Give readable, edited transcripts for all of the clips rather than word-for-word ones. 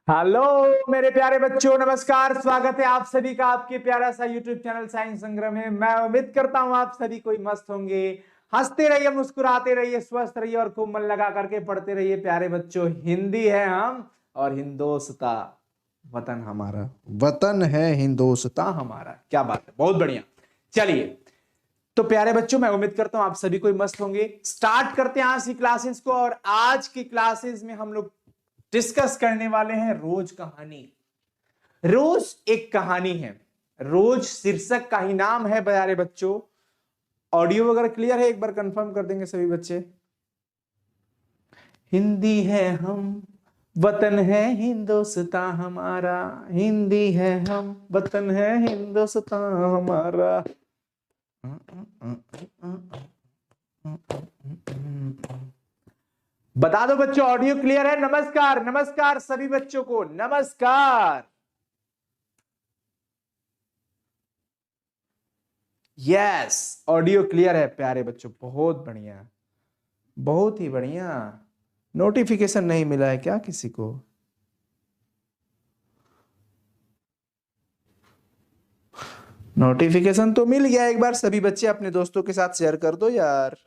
Hello मेरे प्यारे बच्चों, नमस्कार। स्वागत है आप सभी का आपके प्यारा सा यूट्यूब चैनल साइंस संग्रह में। मैं उम्मीद करता हूं आप सभी कोई मस्त होंगे। हंसते रहिए, मुस्कुराते रहिए, स्वस्थ रहिए और खूब मन लगा करके पढ़ते रहिए। प्यारे बच्चों, हिंदी है हम और हिंदोस्ता वतन हमारा, वतन है हिंदोस्ता हमारा। क्या बात है, बहुत बढ़िया। चलिए तो प्यारे बच्चों, मैं उम्मीद करता हूं आप सभी कोई मस्त होंगे। स्टार्ट करते हैं आज की क्लासेस को। और आज की क्लासेस में हम लोग डिस्कस करने वाले हैं रोज कहानी। रोज एक कहानी है। रोज शीर्षक का ही नाम है प्यारे बच्चों। ऑडियो वगैरह क्लियर है? एक बार कंफर्म कर देंगे सभी बच्चे। हिंदी है हम, वतन है हिंदोस्ता हमारा। हिंदी है हम, वतन है हिंदोस्ता हमारा। बता दो बच्चों, ऑडियो क्लियर है? नमस्कार, नमस्कार सभी बच्चों को, नमस्कार। यस, ऑडियो क्लियर है प्यारे बच्चों, बहुत बढ़िया, बहुत ही बढ़िया। नोटिफिकेशन नहीं मिला है क्या किसी को? नोटिफिकेशन तो मिल गया। एक बार सभी बच्चे अपने दोस्तों के साथ शेयर कर दो यार।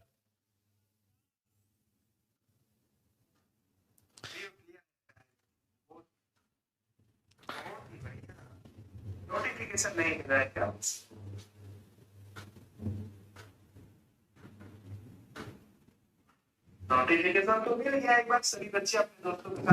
नोटिफिकेशन नहीं मिल रहा है क्या? नोटिफिकेशन तो मिल गया। एक बार सभी बच्चे अपने दोस्तों के साथ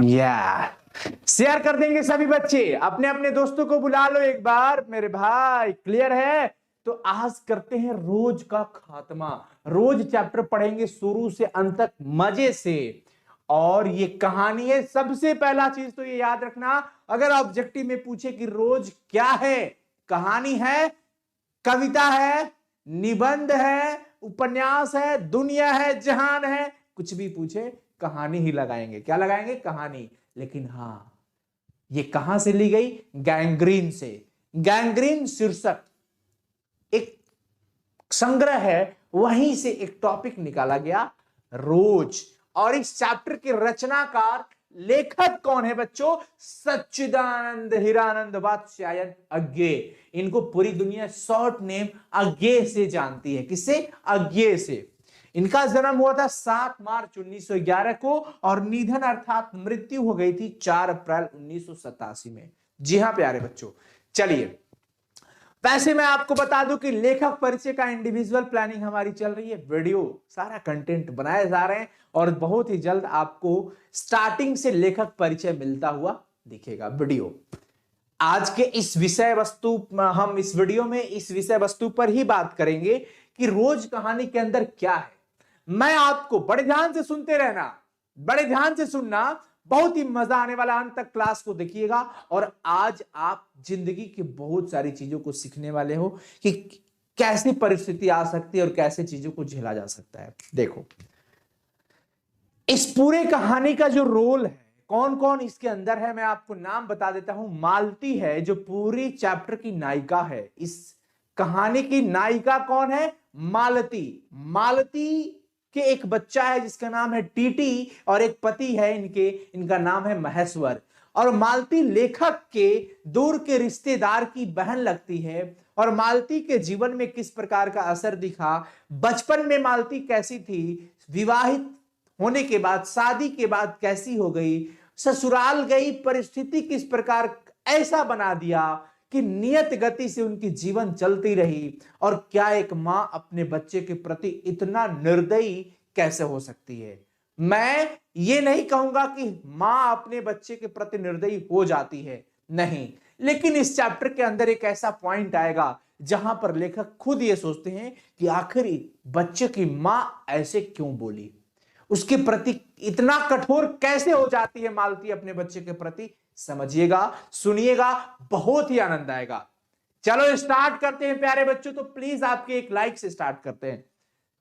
शेयर कर देंगे। सभी बच्चे अपने अपने दोस्तों को बुला लो एक बार मेरे भाई। क्लियर है? तो आज करते हैं रोज का खात्मा। रोज चैप्टर पढ़ेंगे शुरू से अंत तक मजे से। और ये कहानी है। सबसे पहला चीज तो ये याद रखना, अगर ऑब्जेक्टिव में पूछे कि रोज क्या है, कहानी है, कविता है, निबंध है, उपन्यास है, दुनिया है, जहान है, कुछ भी पूछे कहानी ही लगाएंगे। क्या लगाएंगे? कहानी। लेकिन हां, ये कहां से ली गई? गैंग्रीन से। गैंग्रीन शीर्षक एक संग्रह है, वहीं से एक टॉपिक निकाला गया, रोज। और इस चैप्टर के रचनाकार लेखक कौन है बच्चों? सच्चिदानंद हीरानंद वात्स्यायन अज्ञे। इनको पूरी दुनिया शॉर्ट नेम अज्ञे से जानती है। किससे? अज्ञे से। इनका जन्म हुआ था 7 मार्च 1911 को और निधन अर्थात मृत्यु हो गई थी 4 अप्रैल 1987 में। जी हां प्यारे बच्चों। चलिए, वैसे मैं आपको बता दूं कि लेखक परिचय का इंडिविजुअल प्लानिंग हमारी चल रही है। वीडियो सारा कंटेंट बनाए जा रहे हैं और बहुत ही जल्द आपको स्टार्टिंग से लेखक परिचय मिलता हुआ दिखेगा वीडियो। आज के इस विषय वस्तु, हम इस वीडियो में इस विषय वस्तु पर ही बात करेंगे कि रोज कहानी के अंदर क्या है। मैं आपको बड़े ध्यान से सुनते रहना, बड़े ध्यान से सुनना, बहुत ही मजा आने वाला। अंत तक क्लास को देखिएगा और आज आप जिंदगी की बहुत सारी चीजों को सीखने वाले हो कि कैसी परिस्थिति आ सकती है और कैसे चीजों को झेला जा सकता है। देखो, इस पूरे कहानी का जो रोल है, कौन कौन इसके अंदर है, मैं आपको नाम बता देता हूं। मालती है जो पूरी चैप्टर की नायिका है। इस कहानी की नायिका कौन है? मालती। मालती के एक बच्चा है जिसका नाम है टीटी और एक पति है इनके, इनका नाम है महेश्वर। और मालती लेखक के दूर के रिश्तेदार की बहन लगती है। और मालती के जीवन में किस प्रकार का असर दिखा, बचपन में मालती कैसी थी, विवाहित होने के बाद, शादी के बाद कैसी हो गई, ससुराल गई, परिस्थिति किस प्रकार ऐसा बना दिया कि नियत गति से उनकी जीवन चलती रही। और क्या एक मां अपने बच्चे के प्रति इतना निर्दयी कैसे हो सकती है? मैं ये नहीं कहूंगा कि मां अपने बच्चे के प्रति निर्दयी हो जाती है, नहीं, लेकिन इस चैप्टर के अंदर एक ऐसा पॉइंट आएगा जहां पर लेखक खुद ये सोचते हैं कि आखिर बच्चे की मां ऐसे क्यों बोली, उसके प्रति इतना कठोर कैसे हो जाती है मालती अपने बच्चे के प्रति। समझिएगा, सुनिएगा, बहुत ही आनंद आएगा। चलो स्टार्ट करते हैं प्यारे बच्चों। तो प्लीज आपके एक लाइक से स्टार्ट करते हैं।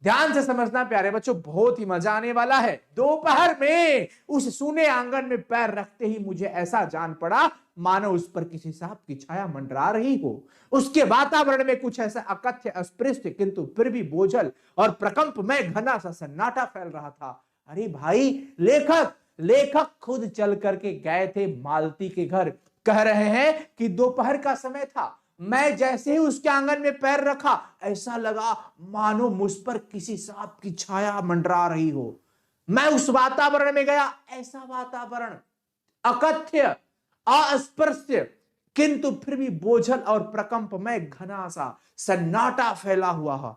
ध्यान से समझना प्यारे बच्चों, बहुत ही मजा आने वाला है। दोपहर में उस सूने आंगन में पैर रखते ही मुझे ऐसा जान पड़ा मानो उस पर किसी सांप की छाया मंडरा रही हो। उसके वातावरण में कुछ ऐसा अकथ्य, अस्पृश्य किंतु फिर भी बोझल और प्रकंप में घना सा सन्नाटा फैल रहा था। अरे भाई लेखक, लेखक खुद चल करके गए थे मालती के घर। कह रहे हैं कि दोपहर का समय था, मैं जैसे ही उसके आंगन में पैर रखा ऐसा लगा मानो मुझ पर किसी सांप की छाया मंडरा रही हो। मैं उस वातावरण में गया, ऐसा वातावरण अकथ्य अस्पृश्य किंतु फिर भी बोझल और प्रकंप में घना सा सन्नाटा फैला हुआ है।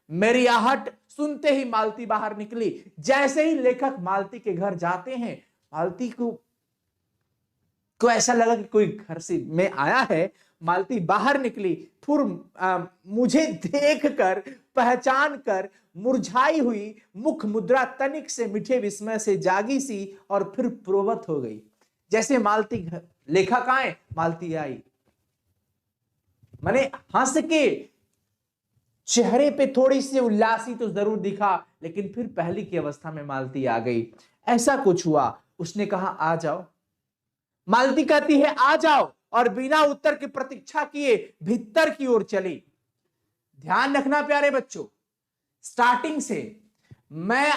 मेरी आहट सुनते ही मालती बाहर निकली। जैसे ही लेखक मालती के घर जाते हैं, मालती को ऐसा लगा कि कोई घर से में आया है। मालती बाहर निकली, फिर मुझे देखकर पहचान कर मुरझाई हुई मुख मुद्रा तनिक से मीठे विस्मय से जागी सी और फिर प्रोवत हो गई। जैसे मालती लेखक आए, मालती आई, मैंने हंस के चेहरे पे थोड़ी सी उल्लासी तो जरूर दिखा, लेकिन फिर पहली की अवस्था में मालती आ गई। ऐसा कुछ हुआ, उसने कहा आ जाओ। मालती कहती है आ जाओ, और बिना उत्तर की प्रतीक्षा किए भीतर की ओर चली। ध्यान रखना प्यारे बच्चों, स्टार्टिंग से मैं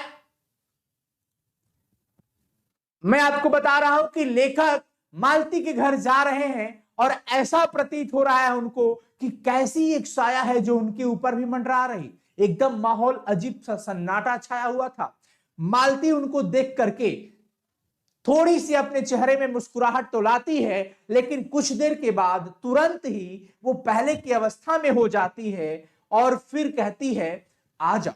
आपको बता रहा हूं कि लेखक मालती के घर जा रहे हैं और ऐसा प्रतीत हो रहा है उनको कि कैसी एक साया है जो उनके ऊपर भी मंडरा रही। एकदम माहौल अजीब सा सन्नाटा छाया हुआ था। मालती उनको देख करके थोड़ी सी अपने चेहरे में मुस्कुराहट तो लाती है, लेकिन कुछ देर के बाद तुरंत ही वो पहले की अवस्था में हो जाती है और फिर कहती है आ जाओ।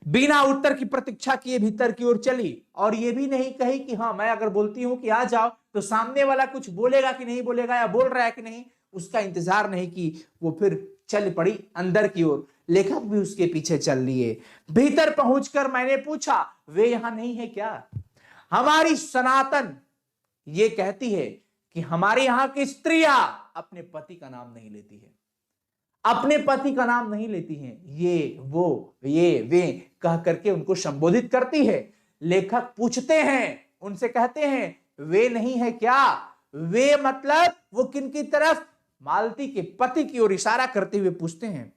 बिना उत्तर की प्रतीक्षा किए भीतर की ओर चली, और ये भी नहीं कही कि हाँ मैं अगर बोलती हूं कि आ जाओ तो सामने वाला कुछ बोलेगा कि नहीं बोलेगा या बोल रहा है कि नहीं, उसका इंतजार नहीं की। वो फिर चल पड़ी अंदर की ओर। लेखक भी उसके पीछे चल लिए। भीतर पहुंचकर मैंने पूछा वे यहां नहीं है क्या? हमारी सनातन ये कहती है कि हमारे यहां की स्त्रियां अपने पति का नाम नहीं लेती है, अपने पति का नाम नहीं लेती हैं। ये वो ये वे कह करके उनको संबोधित करती है। लेखक पूछते हैं, उनसे कहते हैं वे नहीं है क्या? वे मतलब वो किनकी तरफ? मालती के पति की ओर इशारा करते हुए पूछते हैं।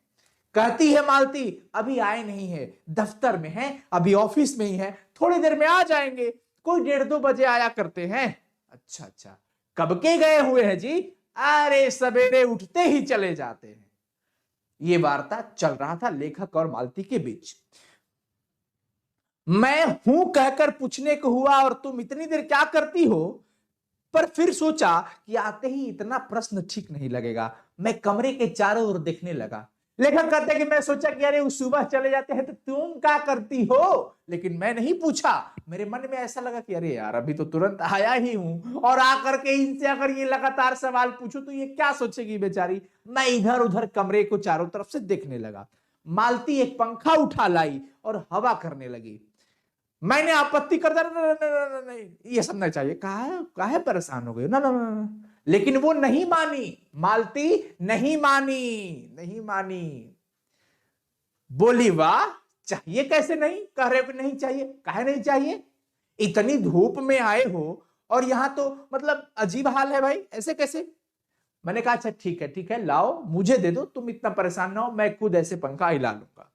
कहती है मालती अभी आए नहीं है, दफ्तर में है, अभी ऑफिस में ही है, थोड़ी देर में आ जाएंगे, कोई 1:30-2 बजे आया करते हैं। अच्छा अच्छा, कब के गए हुए हैं जी? अरे सवेरे उठते ही चले जाते हैं। ये वार्ता चल रहा था लेखक और मालती के बीच। मैं हूं कहकर पूछने को हुआ और तुम इतनी देर क्या करती हो, पर फिर सोचा कि आते ही इतना प्रश्न ठीक नहीं लगेगा। मैं कमरे के चारों ओर देखने लगा। लेखक कहते हैं कि मैं सोचा कि अरे उस सुबह चले जाते हैं तो तुम क्या करती हो, लेकिन मैं नहीं पूछा। मेरे मन में ऐसा लगा कि अरे यार अभी तो तुरंत आया ही हूं और आकर के इनसे अगर ये लगातार सवाल पूछूं तो ये क्या सोचेगी बेचारी। मैं इधर उधर कमरे को चारों तरफ से देखने लगा। मालती एक पंखा उठा लाई और हवा करने लगी। मैंने आपत्ति कर दिया, नहीं ये सब नहीं चाहिए, काहे परेशान हो गए ना ना ना। लेकिन वो नहीं मानी, मालती नहीं मानी। बोली वाह, चाहिए कैसे नहीं? कह रहे कि नहीं चाहिए, काहे नहीं चाहिए? इतनी धूप में आए हो और यहां तो मतलब अजीब हाल है भाई, ऐसे कैसे? मैंने कहा अच्छा ठीक है लाओ मुझे दे दो, तुम इतना परेशान ना हो, मैं खुद ऐसे पंखा हिला लूंगा।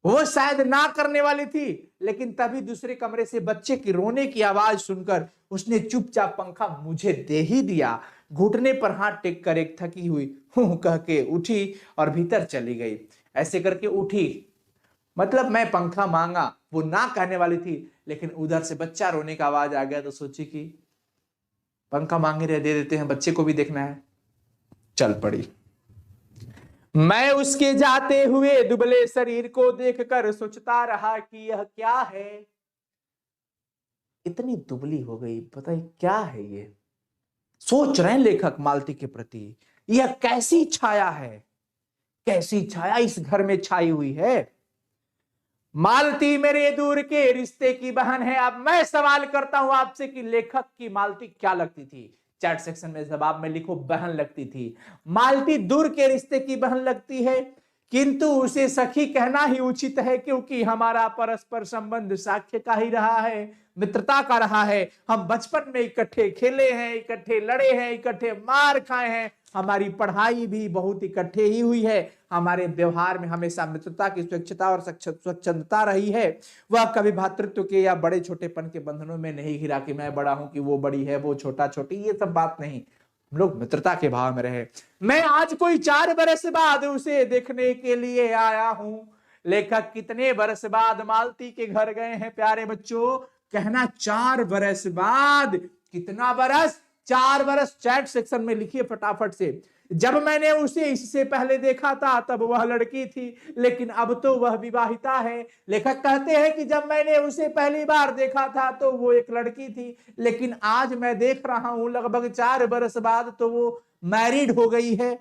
वो शायद ना करने वाली थी, लेकिन तभी दूसरे कमरे से बच्चे की रोने की आवाज सुनकर उसने चुपचाप पंखा मुझे दे ही दिया। घुटने पर हाथ टेक कर एक थकी हुई हूं कह के उठी और भीतर चली गई। ऐसे करके उठी, मतलब मैं पंखा मांगा, वो ना कहने वाली थी, लेकिन उधर से बच्चा रोने का आवाज आ गया तो सोची कि पंखा मांगे रहे, दे देते हैं, बच्चे को भी देखना है। चल पड़ी। मैं उसके जाते हुए दुबले शरीर को देखकर सोचता रहा कि यह क्या है। इतनी दुबली हो गई, पता है क्या है ये? सोच रहे हैं लेखक मालती के प्रति, यह कैसी छाया है, कैसी छाया इस घर में छाई हुई है। मालती मेरे दूर के रिश्ते की बहन है। अब मैं सवाल करता हूं आपसे कि लेखक की मालती क्या लगती थी? चैट सेक्शन में जवाब में लिखो बहन लगती थी। मालती दूर के रिश्ते की बहन लगती है किंतु उसे सखी कहना ही उचित है, क्योंकि हमारा परस्पर संबंध साख्य का ही रहा है, मित्रता का रहा है। हम बचपन में इकट्ठे खेले हैं, इकट्ठे लड़े हैं, इकट्ठे मार खाए हैं, हमारी पढ़ाई भी बहुत इकट्ठे ही हुई है, हमारे व्यवहार में हमेशा मित्रता की स्वच्छता और स्वच्छंदता रही है। वह कभी भातृत्व के या बड़े छोटेपन के बंधनों में नहीं घिरा कि मैं बड़ा हूं कि वो बड़ी है, वो छोटा छोटी, ये सब बात नहीं। हम लोग मित्रता के भाव में रहे। मैं आज कोई 4 बरस बाद उसे देखने के लिए आया हूं। लेखक कितने बरस बाद मालती के घर गए हैं प्यारे बच्चों? कहना 4 बरस बाद। कितना बरस? 4 बरस। चैट सेक्शन में लिखिए फटाफट से। जब मैंने उसे इससे पहले देखा था तब वह लड़की थी, लेकिन अब तो वह विवाहिता है। लेखक कहते हैं कि जब मैंने उसे पहली बार देखा था तो वो एक लड़की थी, लेकिन आज मैं देख रहा हूं लगभग 4 बरस बाद तो वो मैरिड हो गई है।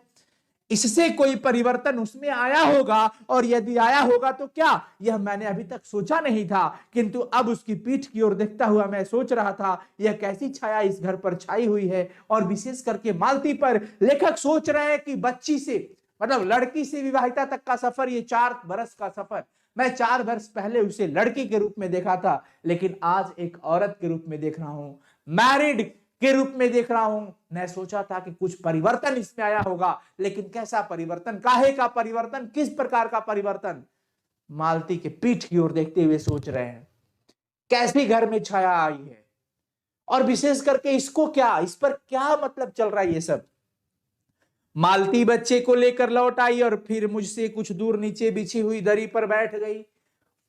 इससे कोई परिवर्तन उसमें आया होगा, और यदि आया होगा तो क्या, यह मैंने अभी तक सोचा नहीं था, किंतु अब उसकी पीठ की ओर देखता हुआ मैं सोच रहा था यह कैसी छाया इस घर पर छाई हुई है, और विशेष करके मालती पर। लेखक सोच रहे हैं कि बच्ची से, मतलब लड़की से विवाहिता तक का सफर, ये 4 बरस का सफर। मैं 4 वर्ष पहले उसे लड़की के रूप में देखा था, लेकिन आज एक औरत के रूप में देख रहा हूं, मैरिड के रूप में देख रहा हूं। मैं सोचा था कि कुछ परिवर्तन इसमें आया होगा, लेकिन कैसा परिवर्तन, काहे का परिवर्तन, किस प्रकार का परिवर्तन? मालती के पीठ की ओर देखते हुए सोच रहे हैं कैसी घर में छाया आई है, और विशेष करके इसको क्या, इस पर क्या मतलब चल रहा है ये सब। मालती बच्चे को लेकर लौट आई और फिर मुझसे कुछ दूर नीचे बिछी हुई दरी पर बैठ गई।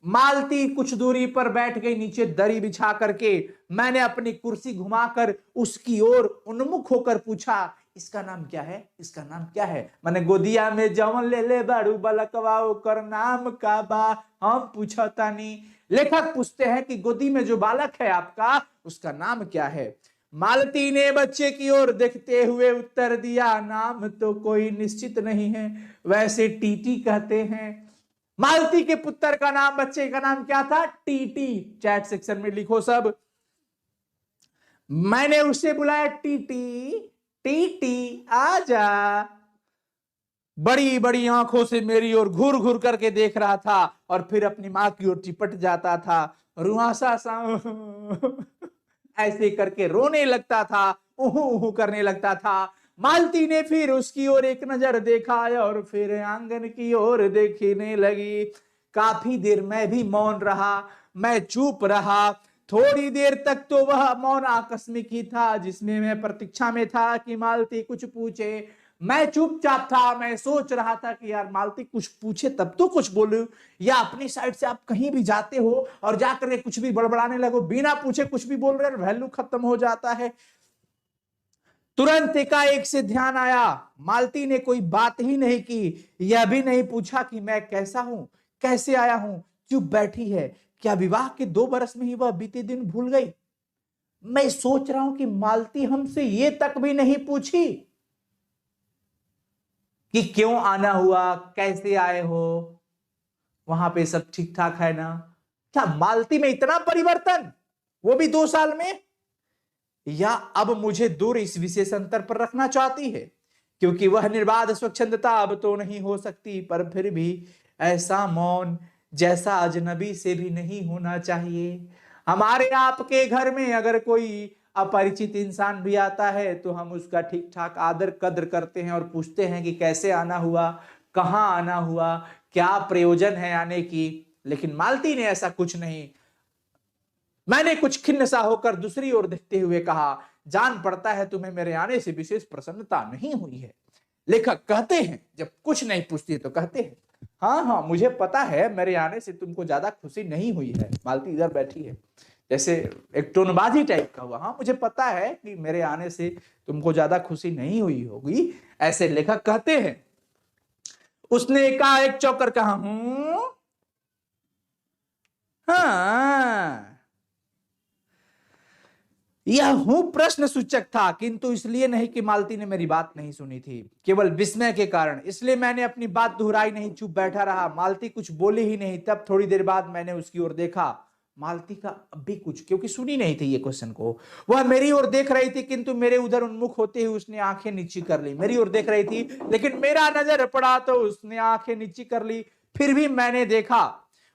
मालती कुछ दूरी पर बैठ गई नीचे दरी बिछा करके। मैंने अपनी कुर्सी घुमाकर उसकी ओर उन्मुख होकर पूछा, इसका नाम क्या है, इसका नाम क्या है? मैंने गोदिया में जवन ले ले बारू बलकवा ओकर नाम का बा, हम पूछता नहीं। लेखक पूछते हैं कि गोदी में जो बालक है आपका, उसका नाम क्या है? मालती ने बच्चे की ओर देखते हुए उत्तर दिया, नाम तो कोई निश्चित नहीं है, वैसे टीटी कहते हैं। मालती के पुत्र का नाम, बच्चे का नाम क्या था? टीटी। चैट सेक्शन में लिखो सब। मैंने उसे बुलाया, टीटी टीटी आजा। बड़ी बड़ी आंखों से मेरी ओर घूर घूर करके देख रहा था और फिर अपनी मां की ओर चिपट जाता था। रुआसा सा ऐसे करके रोने लगता था, उहू उहू करने लगता था। मालती ने फिर उसकी ओर एक नजर देखा और फिर आंगन की ओर देखने लगी। काफी देर मैं भी मौन रहा, मैं चुप रहा। थोड़ी देर तक तो वह मौन आकस्मिक ही था, जिसमें मैं प्रतीक्षा में था कि मालती कुछ पूछे। मैं चुपचाप था। मैं सोच रहा था कि यार मालती कुछ पूछे तब तो कुछ बोलूं, या अपनी साइड से आप कहीं भी जाते हो और जाकर के कुछ भी बड़बड़ाने लगो, बिना पूछे कुछ भी बोल रहे, वैल्यू खत्म हो जाता है। तुरंत एकाएक से ध्यान आया, मालती ने कोई बात ही नहीं की, यह भी नहीं पूछा कि मैं कैसा हूं, कैसे आया हूं, चुप बैठी है। क्या विवाह के 2 बरस में ही वह बीते दिन भूल गई? मैं सोच रहा हूं कि मालती हमसे ये तक भी नहीं पूछी कि क्यों आना हुआ, कैसे आए हो, वहां पे सब ठीक ठाक है ना? क्या मालती में इतना परिवर्तन, वो भी 2 साल में? या अब मुझे दूर इस विशेष अंतर पर रखना चाहती है, क्योंकि वह निर्बाध स्वच्छंदता अब तो नहीं हो सकती, पर फिर भी ऐसा मौन जैसा अजनबी से भी नहीं होना चाहिए। हमारे आपके घर में अगर कोई अपरिचित इंसान भी आता है तो हम उसका ठीक ठाक आदर कद्र करते हैं और पूछते हैं कि कैसे आना हुआ, कहाँ आना हुआ, क्या प्रयोजन है आने की। लेकिन मालती ने ऐसा कुछ नहीं। मैंने कुछ खिन्न सा होकर दूसरी ओर देखते हुए कहा, जान पड़ता है तुम्हें मेरे आने से विशेष प्रसन्नता नहीं हुई है। लेखक कहते हैं, जब कुछ नहीं पूछती तो कहते हैं, हाँ हाँ मुझे पता है मेरे आने से तुमको ज्यादा खुशी नहीं हुई है। मालती इधर बैठी है, जैसे एक टोनबाजी टाइप का हुआ, हाँ मुझे पता है कि मेरे आने से तुमको ज्यादा खुशी नहीं हुई होगी, ऐसे लेखक कहते हैं। उसने एकाएक चौंकर कहा, हाँ। यह हूं प्रश्न सूचक था, किंतु इसलिए नहीं कि मालती ने मेरी बात नहीं सुनी थी, केवल विस्मय के कारण। इसलिए मैंने अपनी बात दोहराई नहीं, चुप बैठा रहा। मालती कुछ बोली ही नहीं। तब थोड़ी देर बाद मैंने उसकी ओर देखा, मालती का अब भी कुछ, क्योंकि सुनी नहीं थी ये क्वेश्चन को, वह मेरी ओर देख रही थी किंतु मेरे उधर उन्मुख होते ही उसने आंखें नीची कर ली। मेरी ओर देख रही थी लेकिन मेरा नजर पड़ा तो उसने आंखें नीची कर ली। फिर भी मैंने देखा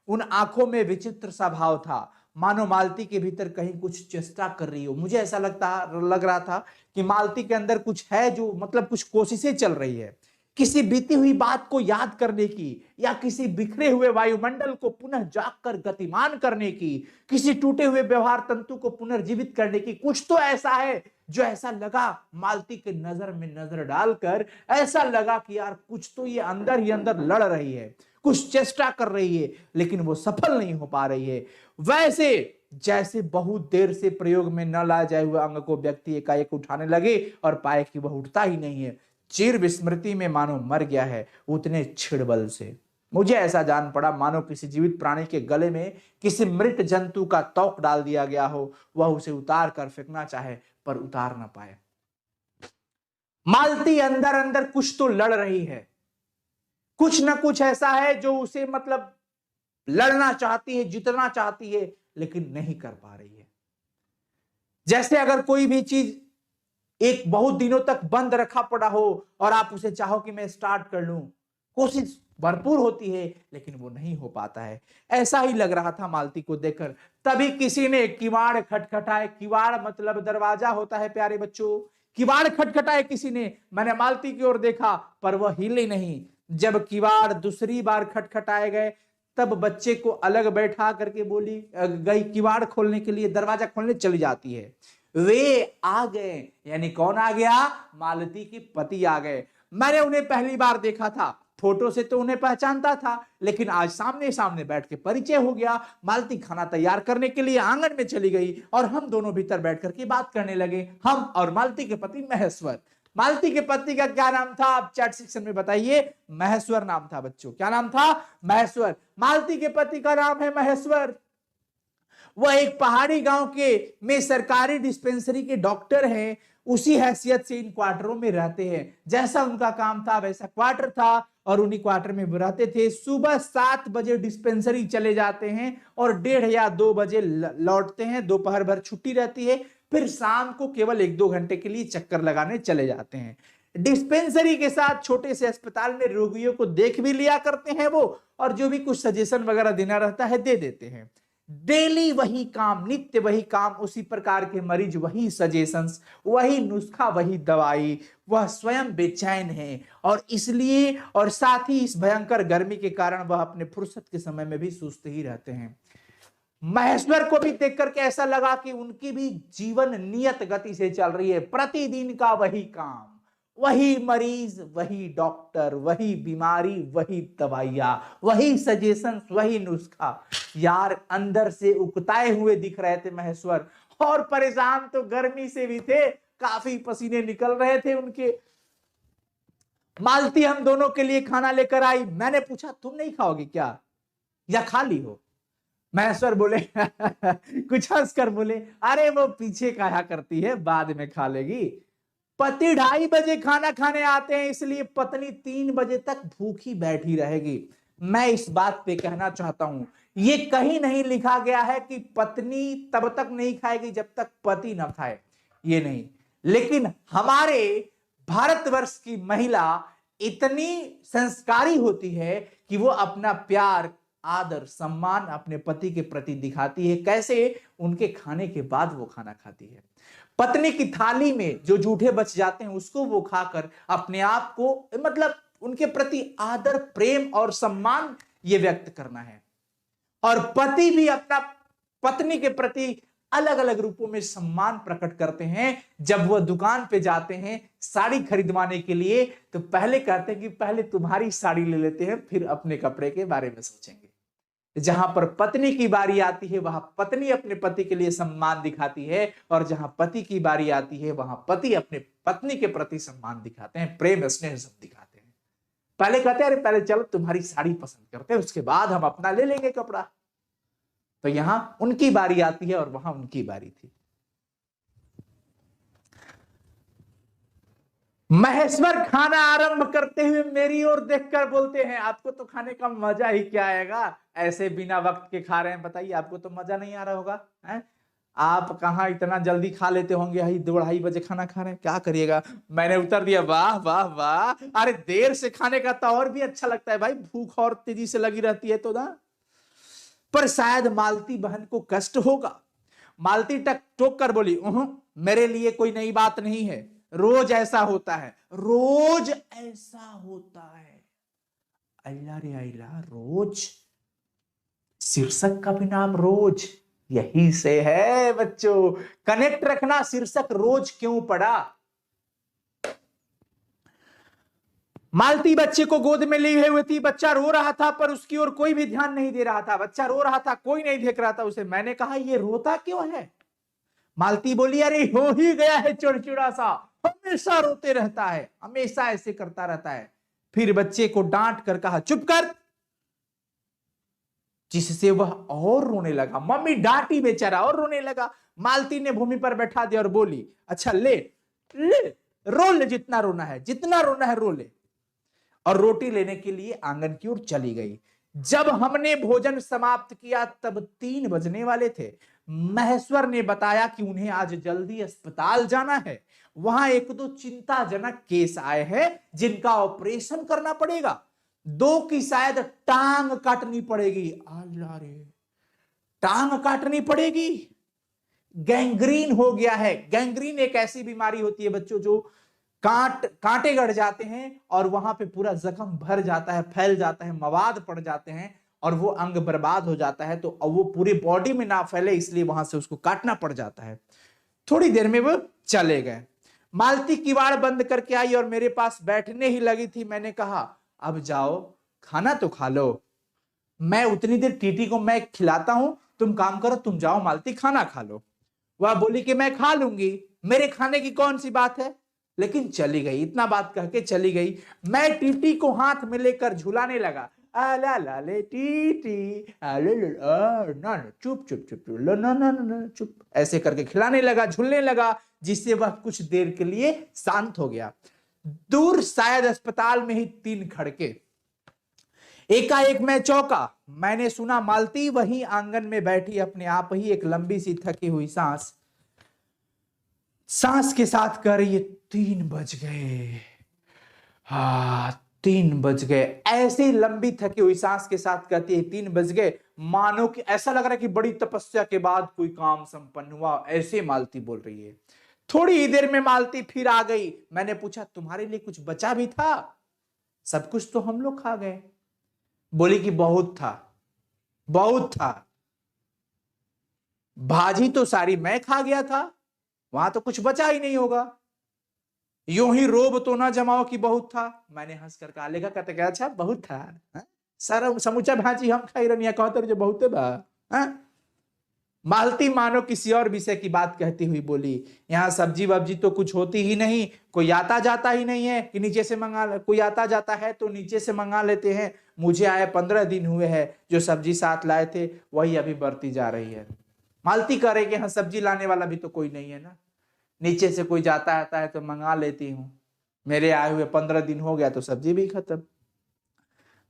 उन आंखों में विचित्र सा भाव था, मानो मालती के भीतर कहीं कुछ चेष्टा कर रही हो। मुझे ऐसा लग रहा था कि मालती के अंदर कुछ है, जो मतलब कुछ कोशिशें चल रही है, किसी बीती हुई बात को याद करने की, या किसी बिखरे हुए वायुमंडल को पुनः जागकर गतिमान करने की, किसी टूटे हुए व्यवहार तंतु को पुनर्जीवित करने की। कुछ तो ऐसा है जो ऐसा लगा, मालती के नजर में नजर डालकर ऐसा लगा कि यार कुछ तो ये अंदर ही अंदर लड़ रही है, कुछ चेष्टा कर रही है, लेकिन वो सफल नहीं हो पा रही है। वैसे जैसे बहुत देर से प्रयोग में न लाए जाए हुए अंग को व्यक्ति एकाएक उठाने लगे और पाए कि वह उठता ही नहीं है, चिर विस्मृति में मानो मर गया है उतने छिड़बल से। मुझे ऐसा जान पड़ा मानो किसी जीवित प्राणी के गले में किसी मृत जंतु का तोक डाल दिया गया हो, वह उसे उतार कर फेंकना चाहे पर उतार ना पाए। मालती अंदर अंदर कुछ तो लड़ रही है, कुछ ना कुछ ऐसा है जो उसे मतलब लड़ना चाहती है, जीतना चाहती है, लेकिन नहीं कर पा रही है। जैसे अगर कोई भी चीज एक बहुत दिनों तक बंद रखा पड़ा हो और आप उसे चाहो कि मैं स्टार्ट कर लूं, कोशिश भरपूर होती है लेकिन वो नहीं हो पाता है। ऐसा ही लग रहा था मालती को देखकर। तभी किसी ने किवाड़ खटखटाए। किवाड़ मतलब दरवाजा होता है प्यारे बच्चों। किवाड़ खटखटाए किसी ने। मैंने मालती की ओर देखा पर वह हिले नहीं। जब किवाड़ दूसरी बार खटखटाए गए तब बच्चे को अलग बैठा करके बोली गई, किवाड़ खोलने के लिए, दरवाजा खोलने चली जाती है। वे आ गए, यानी कौन आ गया? मालती के पति आ गए। मैंने उन्हें पहली बार देखा था, फोटो से तो उन्हें पहचानता था, लेकिन आज सामने सामने बैठ के परिचय हो गया। मालती खाना तैयार करने के लिए आंगन में चली गई और हम दोनों भीतर बैठ करके बात करने लगे, हम और मालती के पति महेश्वर। मालती के पति का क्या नाम था आप चैट सेक्शन में बताइए। महेश्वर नाम था बच्चों। क्या नाम था? महेश्वर। मालती के पति का नाम है महेश्वर। वह एक पहाड़ी गांव के में सरकारी डिस्पेंसरी के डॉक्टर हैं। उसी हैसियत से इन क्वार्टरों में रहते हैं। जैसा उनका काम था वैसा क्वार्टर था और उन्हीं क्वार्टर में रहते थे। सुबह 7 बजे डिस्पेंसरी चले जाते हैं और 1:30 या 2 बजे लौटते हैं। दोपहर भर छुट्टी रहती है, फिर शाम को केवल 1-2 घंटे के लिए चक्कर लगाने चले जाते हैं। डिस्पेंसरी के साथ छोटे से अस्पताल में रोगियों को देख भी लिया करते हैं वो, और जो भी कुछ सजेशन वगैरह देना रहता है दे देते हैं। डेली वही काम, नित्य वही काम, उसी प्रकार के मरीज, वही सजेशंस, वही नुस्खा, वही दवाई। वह स्वयं बेचैन है और इसलिए और साथ ही इस भयंकर गर्मी के कारण वह अपने फुर्सत के समय में भी सुस्त ही रहते हैं। महेश्वर को भी देख करके ऐसा लगा कि उनकी भी जीवन नियत गति से चल रही है। प्रतिदिन का वही काम, वही मरीज, वही डॉक्टर, वही बीमारी, वही दवाइयां, वही सजेशन, वही नुस्खा। यार अंदर से उकताए हुए दिख रहे थे महेश्वर, और परेशान तो गर्मी से भी थे, काफी पसीने निकल रहे थे उनके। मालती हम दोनों के लिए खाना लेकर आई। मैंने पूछा तुम नहीं खाओगे क्या या खा ली हो? महेश्वर बोले कुछ हंस कर बोले, अरे वो पीछे खाया करती है, बाद में खा लेगी। पति 2:30 बजे खाना खाने आते हैं, इसलिए पत्नी 3 बजे तक भूखी बैठी रहेगी। मैं इस बात पे कहना चाहता हूं, ये कहीं नहीं लिखा गया है कि पत्नी तब तक नहीं खाएगी जब तक पति न खाए, ये नहीं। लेकिन हमारे भारतवर्ष की महिला इतनी संस्कारी होती है कि वो अपना प्यार, आदर, सम्मान अपने पति के प्रति दिखाती है। कैसे? उनके खाने के बाद वो खाना खाती है। पत्नी की थाली में जो जूठे बच जाते हैं उसको वो खाकर अपने आप को, मतलब उनके प्रति आदर, प्रेम और सम्मान ये व्यक्त करना है। और पति भी अपना पत्नी के प्रति अलग अलग रूपों में सम्मान प्रकट करते हैं। जब वह दुकान पे जाते हैं साड़ी खरीदवाने के लिए, तो पहले कहते हैं कि पहले तुम्हारी साड़ी ले लेते हैं, फिर अपने कपड़े के बारे में सोचेंगे। जहां पर पत्नी की बारी आती है वहां पत्नी अपने पति के लिए सम्मान दिखाती है, और जहां पति की बारी आती है वहां पति अपने पत्नी के प्रति सम्मान दिखाते हैं, प्रेम स्नेह सब दिखाते हैं। पहले कहते हैं अरे पहले चलो तुम्हारी साड़ी पसंद करते हैं, उसके बाद हम अपना ले लेंगे कपड़ा। तो यहां उनकी बारी आती है और वहां उनकी बारी थी। महेश्वर खाना आरंभ करते हुए मेरी ओर देखकर बोलते हैं, आपको तो खाने का मजा ही क्या आएगा, ऐसे बिना वक्त के खा रहे हैं, बताइए आपको तो मजा नहीं आ रहा होगा है? आप कहाँ इतना जल्दी खा लेते होंगे, यही 2-2:30 बजे खाना खा रहे हैं, क्या करिएगा। मैंने उत्तर दिया, वाह वाह वाह, अरे देर से खाने का तो और भी अच्छा लगता है भाई, भूख और तेजी से लगी रहती है तो ना। पर शायद मालती बहन को कष्ट होगा। मालती टक टोक कर बोली, मेरे लिए कोई नई बात नहीं है, रोज ऐसा होता है, रोज ऐसा होता है। अल्लाह रे अल्लाह, रोज, शीर्षक का भी नाम रोज, यही से है बच्चों, कनेक्ट रखना, शीर्षक रोज क्यों पड़ा। मालती बच्चे को गोद में लिए हुए थी, बच्चा रो रहा था पर उसकी ओर कोई भी ध्यान नहीं दे रहा था, बच्चा रो रहा था, कोई नहीं देख रहा था उसे। मैंने कहा, ये रोता क्यों है। मालती बोली, अरे हो ही गया है चिड़चिड़ा सा, हमेशा रोते रहता है, हमेशा ऐसे करता रहता है। फिर बच्चे को डांट कर कहा, चुप कर, जिससे वह और रोने लगा। मम्मी डांटी, बेचारा और रोने लगा। मालती ने भूमि पर बैठा दिया और बोली, अच्छा ले ले, रो ले, जितना रोना है, जितना रोना है रो ले। और रोटी लेने के लिए आंगन की ओर चली गई। जब हमने भोजन समाप्त किया तब 3 बजने वाले थे। महेश्वर ने बताया कि उन्हें आज जल्दी अस्पताल जाना है, वहां 1-2 चिंताजनक केस आए हैं जिनका ऑपरेशन करना पड़ेगा। 2 की शायद टांग काटनी पड़ेगी। अल्लाह रे, टांग काटनी पड़ेगी, गैंग्रीन हो गया है। गैंग्रीन एक ऐसी बीमारी होती है बच्चों जो कांटे गड़ जाते हैं और वहां पे पूरा जख्म भर जाता है, फैल जाता है, मवाद पड़ जाते हैं और वो अंग बर्बाद हो जाता है। तो वो पूरी बॉडी में ना फैले इसलिए वहां से उसको काटना पड़ जाता है। थोड़ी देर में वो चले गए। मालती किवाड़ बंद करके आई और मेरे पास बैठने ही लगी थी। मैंने कहा, अब जाओ खाना तो खा लो, मैं उतनी देर टीटी को मैं खिलाता हूं, तुम काम करो, तुम जाओ मालती खाना खा लो। वह बोली कि मैं खा लूंगी, मेरे खाने की कौन सी बात है, लेकिन चली गई। इतना बात कह के चली गई। मैं टीटी को हाथ में लेकर झुलाने लगा। आला ला ले टीटी, आले ना चुप चुप चुप लो, ना ना ना चुप, ऐसे करके खिलाने लगा, झूलने लगा, जिससे वह कुछ देर के लिए शांत हो गया। दूर शायद अस्पताल में ही 3 खड़के। एकाएक मैं चौंका। मैंने सुना मालती वहीं आंगन में बैठी अपने आप ही एक लंबी सी थकी हुई सांस के साथ कह रही है, 3 बज गए, हाँ 3 बज गए। ऐसी लंबी थकी हुई सांस के साथ कहती है 3 बज गए, मानो कि ऐसा लग रहा है कि बड़ी तपस्या के बाद कोई काम संपन्न हुआ, ऐसे मालती बोल रही है। थोड़ी ही देर में मालती फिर आ गई। मैंने पूछा, तुम्हारे लिए कुछ बचा भी था। सब कुछ तो हम लोग खा गए। बोली कि बहुत था, बहुत था, भाजी तो सारी मैं खा गया था, वहां तो कुछ बचा ही नहीं होगा। यूं ही रोब तो ना जमाओ कि बहुत था। मैंने हंस कर कहा, लेगा कहते क्या, अच्छा बहुत था, सारा समूचा भाजी हम खाई रनिया, कहते जो बहुत बा। मालती मानो किसी और विषय की बात कहती हुई बोली, यहाँ सब्जी वब्जी तो कुछ होती ही नहीं, कोई आता जाता ही नहीं है कि नीचे से मंगा, कोई आता जाता है तो नीचे से मंगा लेते हैं। मुझे आए 15 दिन हुए हैं, जो सब्जी साथ लाए थे वही अभी बढ़ती जा रही है। मालती कह रही कि हाँ सब्जी लाने वाला भी तो कोई नहीं है ना, नीचे से कोई जाता आता है तो मंगा लेती हूँ, मेरे आए हुए 15 दिन हो गया तो सब्जी भी खत्म।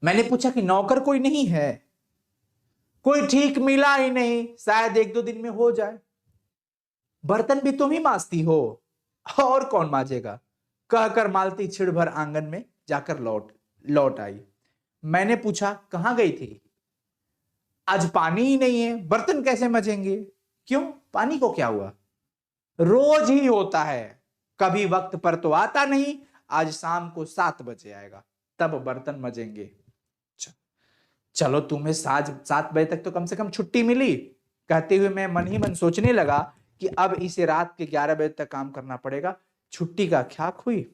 मैंने पूछा कि नौकर कोई नहीं है। कोई ठीक मिला ही नहीं, शायद 1-2 दिन में हो जाए। बर्तन भी तुम ही मांजती हो, और कौन मांजेगा, कहकर मालती छिड़ भर आंगन में जाकर लौट आई। मैंने पूछा, कहां गई थी। आज पानी ही नहीं है, बर्तन कैसे मजेंगे। क्यों, पानी को क्या हुआ, रोज ही होता है, कभी वक्त पर तो आता नहीं। आज शाम को 7 बजे आएगा, तब बर्तन मजेंगे। चलो तुम्हें 7 बजे तक तो कम से कम छुट्टी मिली। कहते हुए मैं मन ही मन सोचने लगा कि अब इसे रात के 11 बजे तक काम करना पड़ेगा, छुट्टी का ख्याल हुई।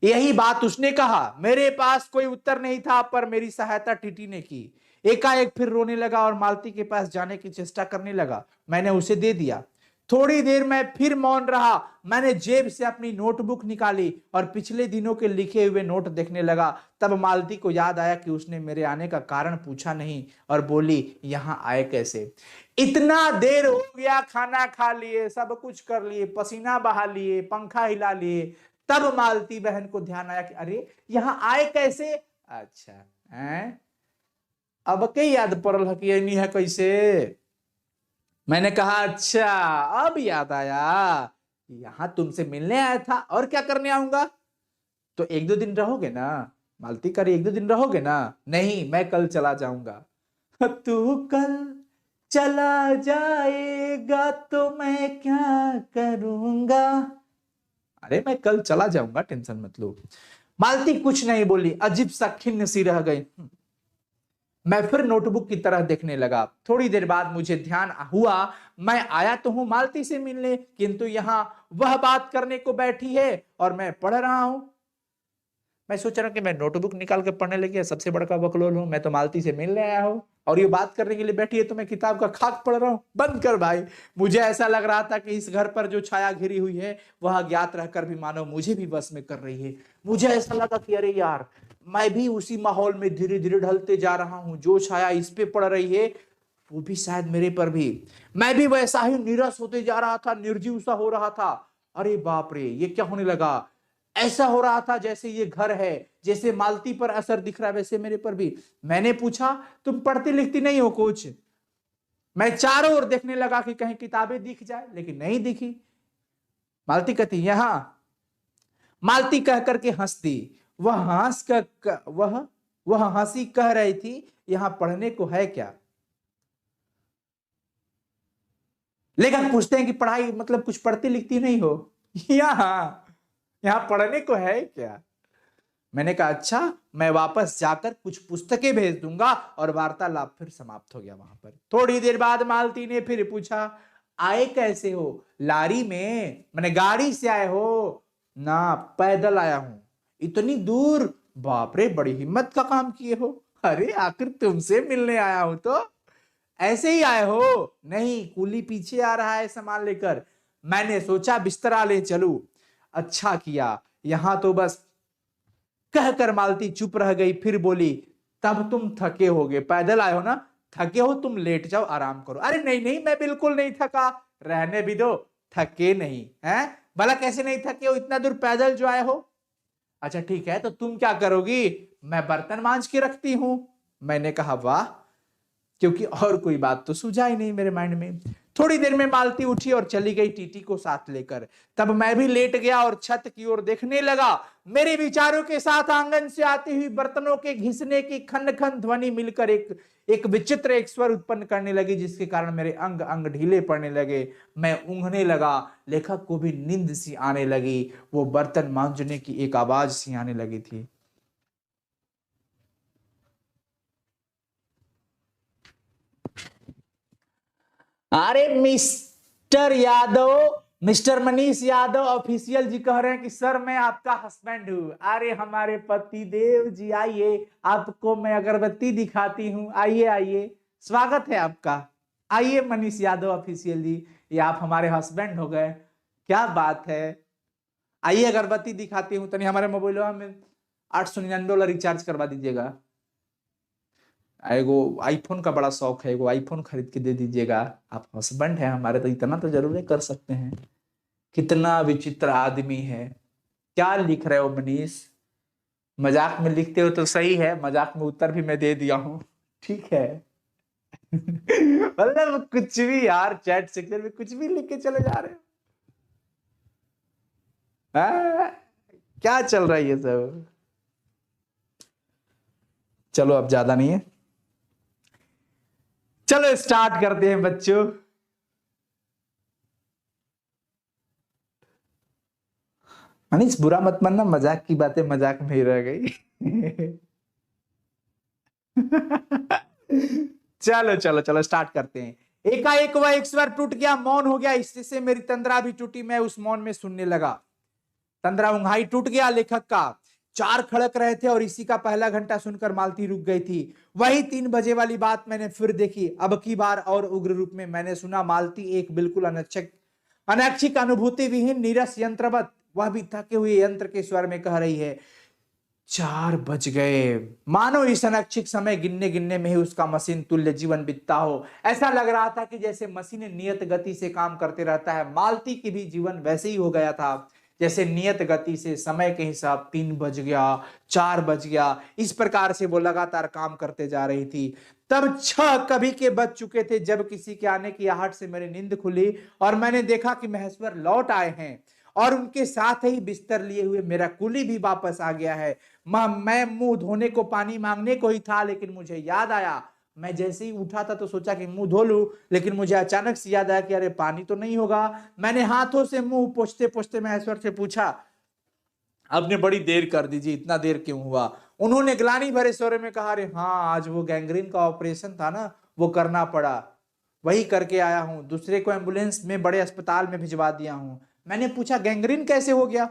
यही बात उसने कहा। मेरे पास कोई उत्तर नहीं था, पर मेरी सहायता टीटी ने की। एकाएक फिर रोने लगा और मालती के पास जाने की चेष्टा करने लगा। मैंने उसे दे दिया। थोड़ी देर मैं फिर मौन रहा। मैंने जेब से अपनी नोटबुक निकाली और पिछले दिनों के लिखे हुए नोट देखने लगा। तब मालती को याद आया कि उसने मेरे आने का कारण पूछा नहीं और बोली, यहां आए कैसे। इतना देर हो गया, खाना खा लिए, सब कुछ कर लिए, पसीना बहा लिए, पंखा हिला लिए, तब मालती बहन को ध्यान आया कि अरे यहां आए कैसे। अच्छा हैं, अब के याद पड़ल है कि ये नहीं है कैसे। मैंने कहा अच्छा अब याद आया, यहां तुमसे मिलने आया था और क्या करने आऊंगा। तो एक दो दिन रहोगे ना। मालती करे एक दो दिन रहोगे ना। नहीं मैं कल चला जाऊंगा। तू कल चला जाएगा तो मैं क्या करूंगा। अरे मैं कल चला जाऊंगा, टेंशन मत लो। मालती कुछ नहीं बोली, अजीब सा खिन्न सी रह गई। मैं फिर नोटबुक की तरह देखने लगा। थोड़ी देर बाद मुझे ध्यान हुआ, मैं आया तो हूं मालती से मिलने, किंतु यहां वह बात करने को बैठी है और मैं पढ़ रहा हूं। मैं सोच रहा हूं कि मैं नोटबुक निकाल के पढ़ने लगी, सबसे बड़का बकलोल हूं मैं, तो मालती से मिलने आया हूं और ये बात करने के लिए बैठी है तो मैं किताब का खाक पढ़ रहा हूं। बंद कर भाई। मुझे ऐसा लग रहा था कि इस घर पर जो छाया घिरी हुई है वह अज्ञात रहकर भी मानो मुझे भी बस में कर रही है। मुझे ऐसा लगा कि अरे यार मैं भी उसी माहौल में धीरे धीरे ढलते जा रहा हूं, जो छाया इस पे पड़ रही है वो भी शायद मेरे पर भी, मैं भी वैसा ही नीरस होते जा रहा था, निर्जीव सा हो रहा था। अरे बाप रे ये क्या होने लगा। ऐसा हो रहा था जैसे ये घर है, जैसे मालती पर असर दिख रहा है वैसे मेरे पर भी। मैंने पूछा तुम पढ़ती लिखती नहीं हो कुछ। मैं चारों ओर देखने लगा कि कहीं किताबें दिख जाए, लेकिन नहीं दिखी। मालती कहती यहां। मालती कह करके हंस दी। वह हंस कर वह हंसी कह रही थी यहां पढ़ने को है क्या। लेकिन पूछते हैं कि पढ़ाई मतलब कुछ पढ़ती लिखती नहीं हो। यहां पढ़ने को है क्या। मैंने कहा अच्छा मैं वापस जाकर कुछ पुस्तकें भेज दूंगा, और वार्तालाप फिर समाप्त हो गया। वहां पर थोड़ी देर बाद मालती ने फिर पूछा आए कैसे हो। लारी में, मैंने गाड़ी से आए हो ना, पैदल आया हूं इतनी दूर। बाप रे बड़ी हिम्मत का काम किए हो। अरे आखिर तुमसे मिलने आया हूं तो ऐसे ही आए हो। नहीं कुली पीछे आ रहा है सामान लेकर, मैंने सोचा बिस्तरा ले चलूं। अच्छा किया। यहां तो बस कहकर मालती चुप रह गई, फिर बोली तब तुम थके होगे, पैदल आए हो ना, थके हो तुम लेट जाओ आराम करो। अरे नहीं नहीं मैं बिल्कुल नहीं थका, रहने भी दो, थके नहीं हैं। भला कैसे नहीं थके हो, इतना दूर पैदल जो आए हो। अच्छा ठीक है तो तुम क्या करोगी। मैं बर्तन मांज के रखती हूं। मैंने कहा वाह, क्योंकि और कोई बात तो सूझा ही नहीं मेरे माइंड में। थोड़ी देर में मालती उठी और चली गई टीटी को साथ लेकर। तब मैं भी लेट गया और छत की ओर देखने लगा। मेरे विचारों के साथ आंगन से आती हुई बर्तनों के घिसने की खन खन ध्वनि मिलकर एक विचित्र एक स्वर उत्पन्न करने लगी, जिसके कारण मेरे अंग अंग ढीले पड़ने लगे। मैं ऊँघने लगा। लेखक को भी नींद सी आने लगी। वो बर्तन मांजने की एक आवाज सी आने लगी थी। अरे mister Yadav, mister Manish Yadav official ji कह रहे हैं कि सर मैं आपका हस्बैंड हूं। अरे हमारे पति देव जी आइए, आपको मैं अगरबत्ती दिखाती हूं, आइए आइए, स्वागत है आपका। आइए मनीष यादव ऑफिशियल जी, ये आप हमारे हस्बैंड हो गए, क्या बात है। आइए अगरबत्ती दिखाती हूँ। तनी हमारे मोबाइल में $899 रिचार्ज करवा दीजिएगा। एगो आईफोन का बड़ा शौक है, एगो आईफोन खरीद के दे दीजिएगा। आप हस्बैंड है हमारे तो इतना तो जरूर कर सकते हैं। कितना विचित्र आदमी है। क्या लिख रहे हो मनीष, मजाक में लिखते हो तो सही है, मजाक में उत्तर भी मैं दे दिया हूँ, ठीक है। मतलब कुछ भी यार, चैट सेक्शन में कुछ भी लिख के चले जा रहे हो। क्या चल रहा है ये सब। चलो अब ज्यादा नहीं है, चलो स्टार्ट करते हैं बच्चों। मनीष बुरा मत मानना, मजाक की बातें मजाक में ही रह गई। चलो चलो चलो स्टार्ट करते हैं। एकाएक वह एक स्वर टूट गया, मौन हो गया। इससे मेरी तंद्रा भी टूटी। मैं उस मौन में सुनने लगा। तंद्रा उंघाई टूट गया लेखक का। चार खड़क रहे थे और इसी का पहला घंटा सुनकर मालती रुक गई थी। वही 3 बजे वाली बात मैंने फिर देखी, अब की बार और उग्र रूप में। मैंने सुना मालती एक बिल्कुल अनैच्छिक अनुभूति विहीन नीरस यंत्रवत, वह भी थके हुए यंत्र के स्वर में कह रही है 4 बज गए। मानो इस अनैच्छिक समय गिनने गिनने में ही उसका मशीन तुल्य जीवन बीतता हो। ऐसा लग रहा था कि जैसे मशीन नियत गति से काम करते रहता है। मालती की भी जीवन वैसे ही हो गया था। जैसे नियत गति से समय के हिसाब 3 बज गया, 4 बज गया, इस प्रकार से वो लगातार काम करते जा रही थी। तब 6 कभी के बज चुके थे जब किसी के आने की आहट से मेरी नींद खुली और मैंने देखा कि महेश्वर लौट आए हैं और उनके साथ ही बिस्तर लिए हुए मेरा कुली भी वापस आ गया है। मैं मुंह धोने को पानी मांगने को ही था, लेकिन मुझे याद आया, मैं जैसे ही उठा था तो सोचा कि मुंह धो लूं, लेकिन मुझे अचानक से याद आया कि अरे पानी तो नहीं होगा। मैंने हाथों से मुंह पोंछते पोंछते महेश्वर से पूछा, आपने बड़ी देर कर दी जी, इतना देर क्यों हुआ? उन्होंने ग्लानि भरे स्वर में कहा, अरे हाँ, आज वो गैंग्रीन का ऑपरेशन था ना, वो करना पड़ा, वही करके आया हूं, दूसरे को एम्बुलेंस में बड़े अस्पताल में भिजवा दिया हूं। मैंने पूछा, गैंग्रीन कैसे हो गया?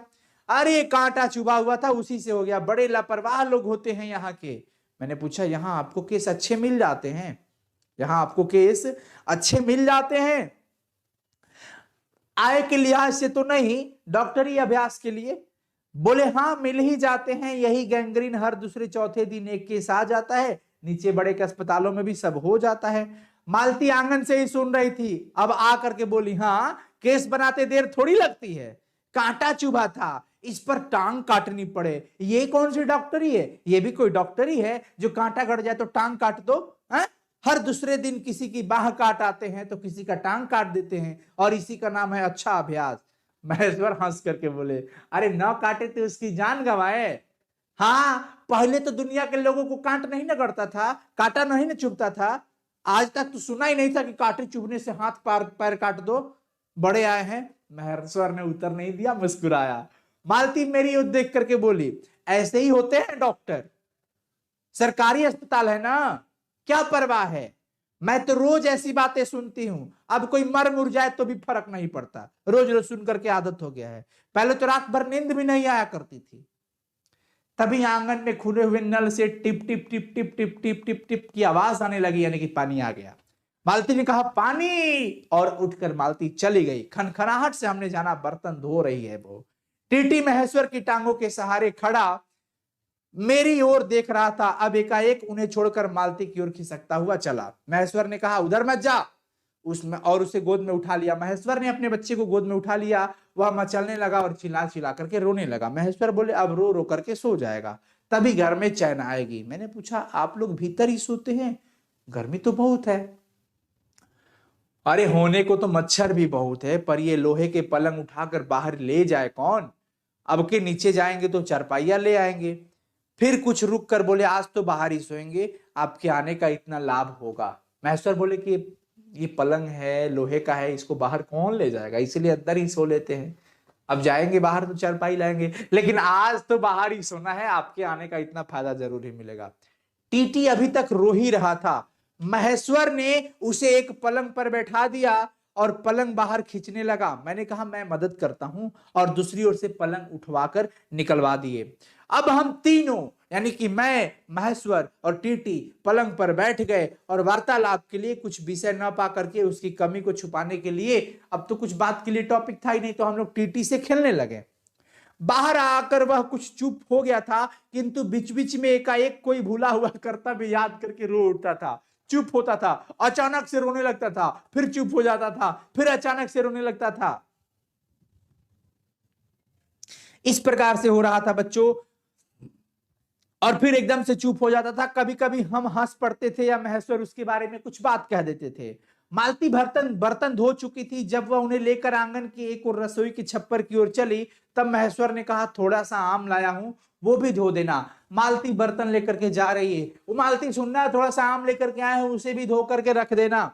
अरे कांटा चुभा हुआ था, उसी से हो गया, बड़े लापरवाह लोग होते हैं यहाँ के। मैंने पूछा, यहाँ आपको केस अच्छे मिल जाते हैं? यहाँ आपको केस अच्छे मिल जाते हैं? आय के लिहाज से तो नहीं, डॉक्टरी अभ्यास के लिए? बोले हाँ, मिल ही जाते हैं, यही गैंग्रीन हर दूसरे चौथे दिन एक केस आ जाता है, नीचे बड़े के अस्पतालों में भी सब हो जाता है। मालती आंगन से ही सुन रही थी, अब आ करके बोली, हाँ, केस बनाते देर थोड़ी लगती है, कांटा चुभा था, इस पर टांग काटनी पड़े, ये कौन सी डॉक्टरी है? ये भी कोई डॉक्टरी है जो कांटा गड़ जाए तो टांग काट दो? है? हर दूसरे दिन किसी की बाह काट आते हैं तो किसी का टांग काट देते हैं, और इसी का नाम है अच्छा अभ्यास। महेश्वर हंस करके बोले, अरे न काटे तो उसकी जान गंवाए। हाँ, पहले तो दुनिया के लोगों को कांट नहीं न करता था, कांटा नहीं न चुभता था। आज तक तो सुना ही नहीं था कि कांटे चुभने से हाथ पैर काट दो। बड़े आए हैं। महेश्वर ने उत्तर नहीं दिया, मुस्कुराया। मालती मेरी ओर देख करके बोली, ऐसे ही होते हैं डॉक्टर, सरकारी अस्पताल है ना, क्या परवाह है? मैं तो रोज ऐसी बातें सुनती हूं, अब कोई मर मुर जाए तो भी फर्क नहीं पड़ता, रोज रोज सुन करके आदत हो गया है। पहले तो रात भर नींद भी नहीं आया करती थी। तभी आंगन में खुले हुए नल से tip tip tip tip tip tip tip tip की आवाज आने लगी, यानी कि पानी आ गया। मालती ने कहा, पानी, और उठकर मालती चली गई। खनखनाहट से हमने जाना बर्तन धो रही है वो। टीटी महेश्वर की टांगों के सहारे खड़ा मेरी ओर देख रहा था। अब एकाएक उन्हें छोड़कर मालती की ओर खिसकता हुआ चला। महेश्वर ने कहा, उधर मत जा, उसमें, और उसे गोद में उठा लिया। महेश्वर ने अपने बच्चे को गोद में उठा लिया। वह मचलने लगा और चिल्ला चिल्ला करके रोने लगा। महेश्वर बोले, अब रो रो करके सो जाएगा, तभी घर में चैन आएगी। मैंने पूछा, आप लोग भीतर ही सोते हैं? गर्मी तो बहुत है। अरे होने को तो मच्छर भी बहुत है, पर ये लोहे के पलंग उठाकर बाहर ले जाए कौन? अब के नीचे जाएंगे तो चारपाइया ले आएंगे। फिर कुछ रुक कर बोले, आज तो बाहर ही सोएंगे, आपके आने का इतना लाभ होगा। महेश्वर बोले कि ये पलंग है, लोहे का है, इसको बाहर कौन ले जाएगा, इसलिए अंदर ही सो लेते हैं। अब जाएंगे बाहर तो चारपाई लाएंगे, लेकिन आज तो बाहर ही सोना है, आपके आने का इतना फायदा जरूर ही मिलेगा। टीटी अभी तक रो ही रहा था। महेश्वर ने उसे एक पलंग पर बैठा दिया और पलंग बाहर खींचने लगा। मैंने कहा, मैं मदद करता हूं, और दूसरी ओर से पलंग उठवाकर निकलवा दिए। अब हम तीनों, यानी कि मैं, महेश्वर और टीटी, पलंग पर बैठ गए और वार्तालाप के लिए कुछ विषय न पा करके, उसकी कमी को छुपाने के लिए, अब तो कुछ बात के लिए टॉपिक था ही नहीं, तो हम लोग टीटी से खेलने लगे। बाहर आकर वह कुछ चुप हो गया था, किंतु बीच बीच में एकाएक कोई भूला हुआ कर्तव्य याद करके रो उठता था, चुप होता था, अचानक से रोने लगता था, फिर चुप हो जाता था, फिर अचानक से रोने लगता था। इस प्रकार से हो रहा था बच्चों, और फिर एकदम से चुप हो जाता था। कभी कभी हम हंस पड़ते थे या महेश्वर उसके बारे में कुछ बात कह देते थे। मालती बर्तन बर्तन धो चुकी थी। जब वह उन्हें लेकर आंगन की एक और रसोई की छप्पर की ओर चली, तब महेश्वर ने कहा, थोड़ा सा आम लाया हूं, वो भी धो देना। मालती बर्तन लेकर के जा रही है। वो मालती, सुनना, थोड़ा सा आम लेकर के आए हैं, उसे भी धो करके रख देना,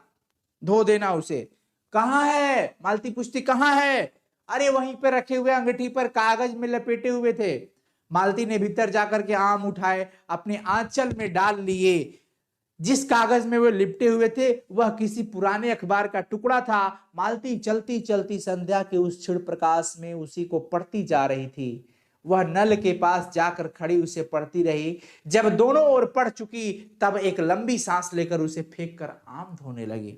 धो देना उसे। कहाँ है? मालती पूछती, कहाँ है? अरे वहीं पे रखे हुए अंगीठी पर कागज में लपेटे हुए थे। मालती ने भीतर जाकर के आम उठाए, अपने आंचल में डाल लिए। जिस कागज में वे लिपटे हुए थे वह किसी पुराने अखबार का टुकड़ा था। मालती चलती चलती संध्या के उस क्षीण प्रकाश में उसी को पढ़ती जा रही थी। वह नल के पास जाकर खड़ी उसे पढ़ती रही। जब दोनों ओर पढ़ चुकी, तब एक लंबी सांस लेकर उसे फेंक कर आम धोने लगी।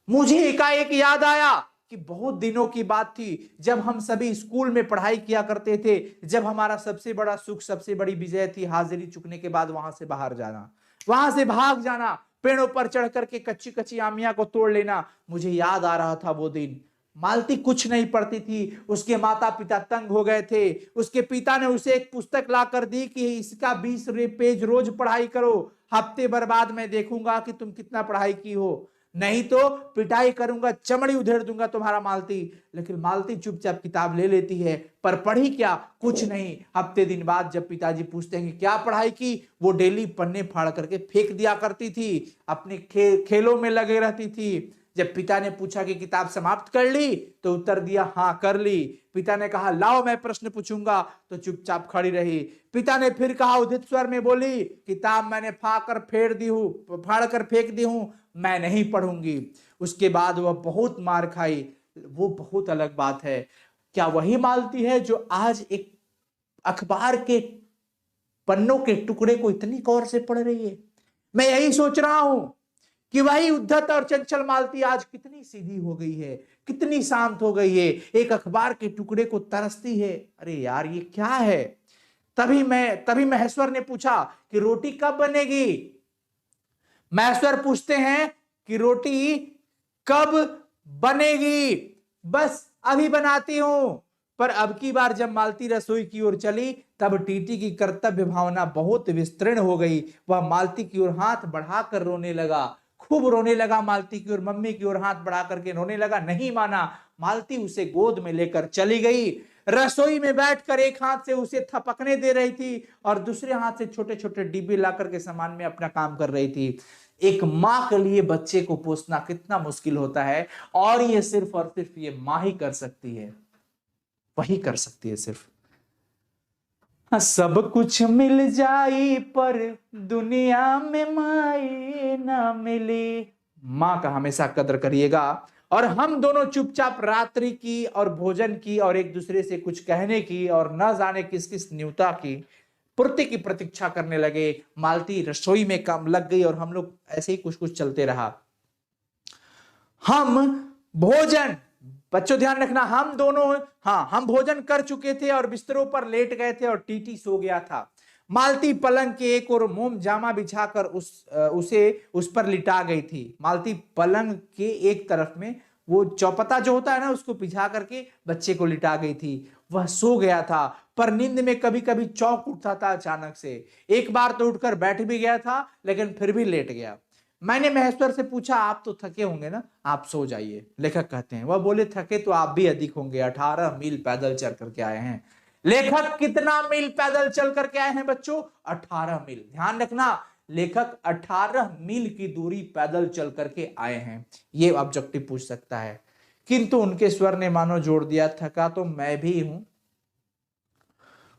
मुझे एकाएक याद आया कि बहुत दिनों की बात थी जब हम सभी स्कूल में पढ़ाई किया करते थे, जब हमारा सबसे बड़ा सुख, सबसे बड़ी विजय थी हाजिरी चुकने के बाद वहां से बाहर जाना, वहां से भाग जाना, पेड़ों पर चढ़ करके कच्ची कच्ची आमिया को तोड़ लेना। मुझे याद आ रहा था वो दिन। मालती कुछ नहीं पढ़ती थी, उसके माता पिता तंग हो गए थे। उसके पिता ने उसे एक पुस्तक ला कर दी कि इसका 20 पेज रोज पढ़ाई करो, हफ्ते भर बाद मैं देखूंगा कि तुम कितना पढ़ाई की हो, नहीं तो पिटाई करूंगा, चमड़ी उधेड़ दूंगा तुम्हारा। मालती, लेकिन मालती चुपचाप किताब ले लेती है, पर पढ़ी क्या, कुछ नहीं। हफ्ते दिन बाद जब पिताजी पूछते हैं कि क्या पढ़ाई की, वो डेली पन्ने फाड़ करके फेंक दिया करती थी, अपने खेलों में लगे रहती थी। जब पिता ने पूछा कि किताब समाप्त कर ली, तो उत्तर दिया हाँ कर ली। पिता ने कहा लाओ मैं प्रश्न पूछूंगा, तो चुपचाप खड़ी रही। पिता ने फिर कहा उदित स्वर में बोली, किताब मैंने फाड़ कर फेंक दी हूं, मैं नहीं पढ़ूंगी। उसके बाद वह बहुत मार खाई। वो बहुत अलग बात है। क्या वही मालती है जो आज एक अखबार के पन्नों के टुकड़े को इतनी गौर से पढ़ रही है? मैं यही सोच रहा हूं कि वही उद्धत और चंचल मालती आज कितनी सीधी हो गई है, कितनी शांत हो गई है, एक अखबार के टुकड़े को तरसती है। अरे यार ये क्या है? तभी महेश्वर ने पूछा कि रोटी कब बनेगी। महेश्वर पूछते हैं कि रोटी कब बनेगी? बस अभी बनाती हूं। पर अब की बार जब मालती रसोई की ओर चली, तब टीटी की कर्तव्य भावना बहुत विस्तृण हो गई। वह मालती की ओर हाथ बढ़ाकर रोने लगा, खूब रोने लगा। मालती की ओर, मम्मी की ओर हाथ बढ़ा करके रोने लगा। नहीं माना, मालती उसे गोद में लेकर चली गई। रसोई में बैठकर एक हाथ से उसे थपकने दे रही थी और दूसरे हाथ से छोटे छोटे डिब्बे ला करके सामान में अपना काम कर रही थी। एक माँ के लिए बच्चे को पोसना कितना मुश्किल होता है, और ये सिर्फ और सिर्फ ये माँ ही कर सकती है, वही कर सकती है सिर्फ। सब कुछ मिल जाई पर दुनिया में माई ना मिली। माँ का हमेशा कदर करिएगा। और हम दोनों चुपचाप रात्रि की और भोजन की और एक दूसरे से कुछ कहने की और न जाने किस किस न्यूनता की पूर्ति की प्रतीक्षा करने लगे। मालती रसोई में काम लग गई और हम लोग ऐसे ही कुछ कुछ चलते रहा। हम भोजन, बच्चों ध्यान रखना, हम भोजन कर चुके थे और बिस्तरों पर लेट गए थे और टीटी सो गया था। मालती पलंग के एक और मोम जामा बिछाकर उस पर लिटा गई थी। मालती पलंग के एक तरफ में वो चौपता जो होता है ना, उसको बिछा करके बच्चे को लिटा गई थी। वह सो गया था, पर नींद में कभी कभी चौंक उठता था अचानक से। एक बार तो उठकर बैठ भी गया था, लेकिन फिर भी लेट गया। मैंने महेश्वर से पूछा आप तो थके होंगे ना, आप सो जाइए। लेखक कहते हैं, वह बोले थके तो आप भी अधिक होंगे, 18 मील पैदल चल करके आए हैं। लेखक कितना मील पैदल चल करके आए हैं बच्चों? 18 मील। ध्यान रखना, लेखक 18 मील की दूरी पैदल चल करके आए हैं। ये ऑब्जेक्टिव पूछ सकता है। किंतु उनके स्वर ने मानो जोड़ दिया, थका तो मैं भी हूं।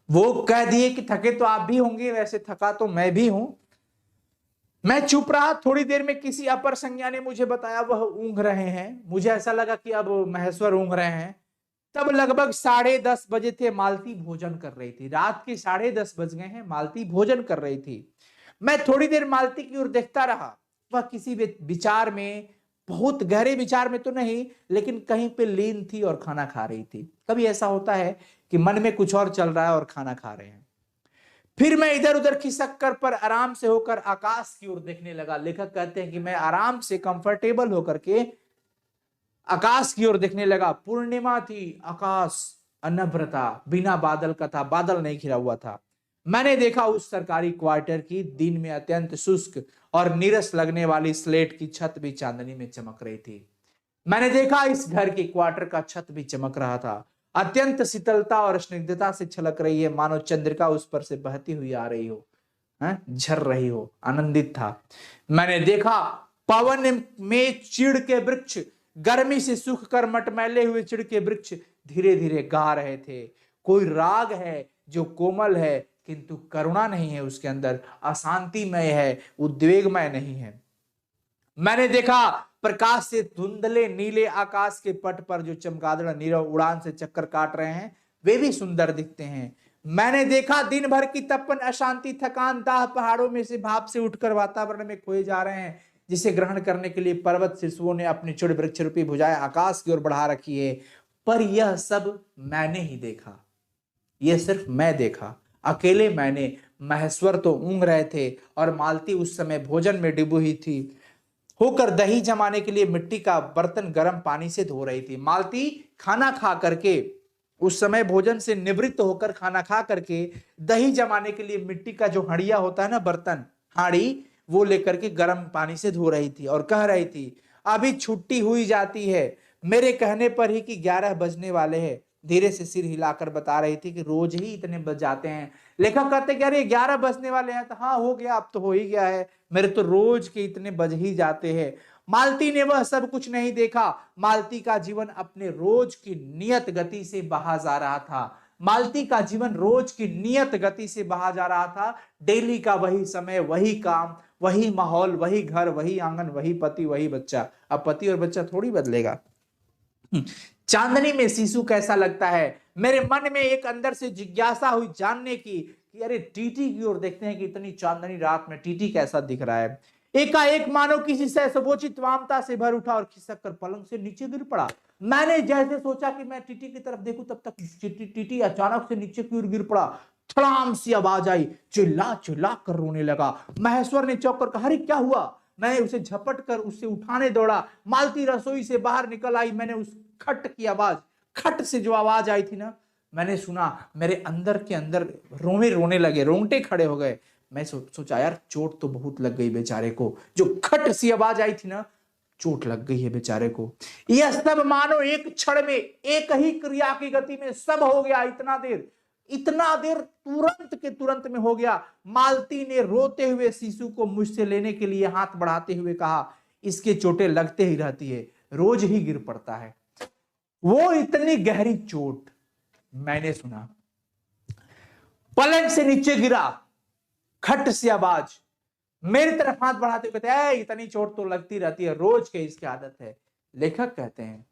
वो कह दिए कि थके तो आप भी होंगे, वैसे थका तो मैं भी हूं। मैं चुप रहा। थोड़ी देर में किसी अपर संज्ञा ने मुझे बताया वह ऊँघ रहे हैं। मुझे ऐसा लगा कि अब महेश्वर ऊँघ रहे हैं। तब लगभग 10:30 बजे थे। मालती भोजन कर रही थी। रात के 10:30 बज गए हैं, मालती भोजन कर रही थी। मैं थोड़ी देर मालती की ओर देखता रहा। वह किसी विचार में, बहुत गहरे विचार में तो नहीं, लेकिन कहीं पे लीन थी और खाना खा रही थी। कभी ऐसा होता है कि मन में कुछ और चल रहा है और खाना खा रहे हैं। फिर मैं इधर उधर खिसक कर पर आराम से होकर आकाश की ओर देखने लगा। लेखक कहते हैं कि मैं आराम से कंफर्टेबल होकर के आकाश की ओर देखने लगा। पूर्णिमा थी, आकाश अनभ्र था, बिना बादल का था, बादल नहीं घिरा हुआ था। मैंने देखा उस सरकारी क्वार्टर की दिन में अत्यंत शुष्क और नीरस लगने वाली स्लेट की छत भी चांदनी में चमक रही थी। मैंने देखा इस घर की क्वार्टर का छत भी चमक रहा था, अत्यंत शीतलता और स्निग्धता से छलक रही है, मानो चंद्रिका उस पर से बहती हुई आ रही हो, झर रही हो। आनंदित था। मैंने देखा पवन में चीड़ के वृक्ष, गर्मी से सूख कर मटमैले हुए चिड़ के वृक्ष धीरे धीरे गा रहे थे। कोई राग है जो कोमल है, किंतु करुणा नहीं है उसके अंदर, अशांतिमय है, उद्वेगमय नहीं है। मैंने देखा प्रकाश से धुंधले नीले आकाश के पट पर जो चमगादड़ नीरव उड़ान से चक्कर काट रहे हैं, वे भी सुंदर दिखते हैं। मैंने देखा दिन भर की तपन, अशांति, थकान, दाह पहाड़ों में से भाप से उठकर वातावरण में खोए जा रहे हैं, जिसे ग्रहण करने के लिए पर्वत शिशुओं ने अपनी चुड़ वृक्ष रूपी भुजाएं आकाश की ओर बढ़ा रखी है। पर यह सब मैंने ही देखा, यह सिर्फ मैं देखा, अकेले मैंने। महेश्वर तो ऊँघ रहे थे और मालती उस समय भोजन में डूबी हुई थी। होकर दही जमाने के लिए मिट्टी का बर्तन गर्म पानी से धो रही थी। मालती खाना खा करके, उस समय भोजन से निवृत्त होकर खाना खा करके दही जमाने के लिए मिट्टी का जो हड़िया होता है ना, बर्तन, हाड़ी, वो लेकर के गर्म पानी से धो रही थी और कह रही थी, अभी छुट्टी हुई जाती है, मेरे कहने पर ही कि 11 बजने वाले हैं। धीरे से सिर हिलाकर बता रही थी कि रोज ही इतने बज जाते हैं। लेखक कहते कि अरे 11 बजने वाले हैं, तो हाँ हो गया, अब तो हो ही गया है, मेरे तो रोज के इतने बज ही जाते हैं। मालती ने वह सब कुछ नहीं देखा। मालती का जीवन अपने रोज की नियत गति से बहा जा रहा था। मालती का जीवन रोज की नियत गति से बहा जा रहा था। डेली का वही समय, वही काम, वही माहौल, वही घर, वही आंगन, वही पति, वही बच्चा। अब पति और बच्चा थोड़ी बदलेगा। चांदनी में शिशु कैसा लगता है? मेरे मन में एक अंदर से जिज्ञासा हुई जानने की कि अरे टीटी की ओर देखते हैं कि इतनी चांदनी रात में टीटी कैसा दिख रहा है। एकाएक मानो किसी से सवोचित वामता से भर उठा और खिसक कर पलंग से नीचे गिर पड़ा। मैंने जैसे सोचा कि मैं टीटी की तरफ देखूं, तब तक टीटी अचानक से नीचे की ओर गिर पड़ा। थड़ाम सी आवाज आई, चिल्ला चिल्ला कर रोने लगा। महेश्वर ने चौंक कर कहा, अरे क्या हुआ? मैं उसे झपट कर उससे उठाने दौड़ा। मालती रसोई से बाहर निकल आई। मैंने उस खट की आवाज, खट से जो आवाज आई थी ना, मैंने सुना, मेरे अंदर के अंदर रोने रोने लगे, रोंगटे खड़े हो गए। मैं सोचा यार चोट तो बहुत लग गई बेचारे को। जो खट सी आवाज आई थी ना, चोट लग गई है बेचारे को। यह सब मानो एक क्षण में, एक ही क्रिया की गति में सब हो गया। इतना देर तुरंत के तुरंत में हो गया। मालती ने रोते हुए शिशु को मुझसे लेने के लिए हाथ बढ़ाते हुए कहा, इसके चोटें लगते ही रहती है, रोज ही गिर पड़ता है। वो इतनी गहरी चोट मैंने सुना। पलंग से नीचे गिरा, खट सी आवाज, मेरी तरफ हाथ बढ़ाते हुए कहते, इतनी चोट तो लगती रहती है, रोज के इसकी आदत है। लेखक कहते हैं,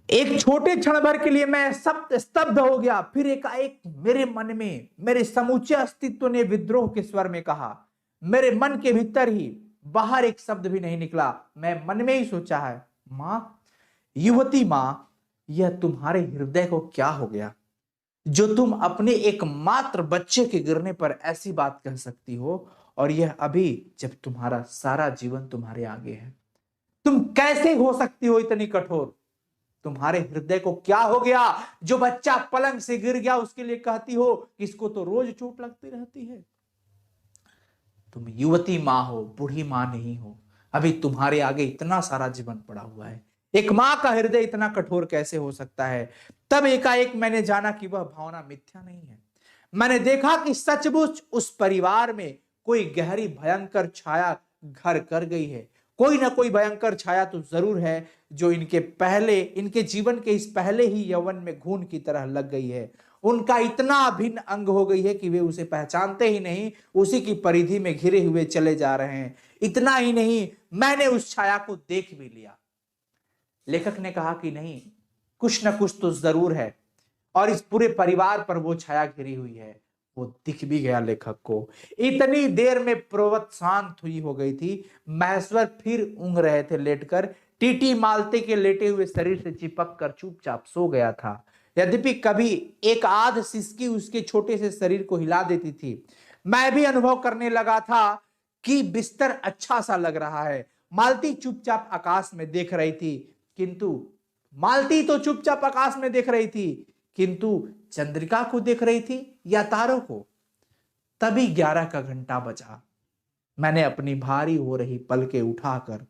एक छोटे क्षण भर के लिए मैं सब स्तब्ध हो गया। फिर एकाएक मेरे मन में, मेरे समूचे अस्तित्व ने विद्रोह के स्वर में कहा। मेरे मन के भीतर ही, बाहर एक शब्द भी नहीं निकला। मैं मन में ही सोचा है, मां, युवती मां, यह तुम्हारे हृदय को क्या हो गया जो तुम अपने एकमात्र बच्चे के गिरने पर ऐसी बात कह सकती हो, और यह अभी जब तुम्हारा सारा जीवन तुम्हारे आगे है। तुम कैसे हो सकती हो इतनी कठोर? तुम्हारे हृदय को क्या हो गया जो बच्चा पलंग से गिर गया उसके लिए कहती हो कि इसको तो रोज चोट लगती रहती है? तुम युवती मां हो, बूढ़ी मां नहीं हो। अभी तुम्हारे आगे इतना सारा जीवन पड़ा हुआ है। एक मां का हृदय इतना कठोर कैसे हो सकता है? तब एकाएक मैंने जाना कि वह भावना मिथ्या नहीं है। मैंने देखा कि सचमुच उस परिवार में कोई गहरी भयंकर छाया घर कर गई है। कोई ना कोई भयंकर छाया तो जरूर है जो इनके जीवन के इस पहले ही यौवन में घून की तरह लग गई है। उनका इतना अभिन्न अंग हो गई है कि वे उसे पहचानते ही नहीं, उसी की परिधि में घिरे हुए चले जा रहे हैं। इतना ही नहीं, मैंने उस छाया को देख भी लिया। लेखक ने कहा कि नहीं, कुछ ना कुछ तो जरूर है, और इस पूरे परिवार पर वो छाया घिरी हुई है। वो दिख भी गया लेखक को। इतनी देर में पर्वत शांत हुई हो गई थी। महेश्वर फिर ऊँघ रहे थे लेटकर। टीटी मालती के लेटे हुए शरीर से चिपक कर चुपचाप सो गया था। यद्यपि कभी एक आध सिसकी उसके छोटे से शरीर को हिला देती थी। मैं भी अनुभव करने लगा था कि बिस्तर अच्छा सा लग रहा है। मालती चुपचाप आकाश में देख रही थी, किंतु चंद्रिका को देख रही थी या तारों को? तभी 11 का घंटा बजा। मैंने अपनी भारी हो रही पलकें उठाकर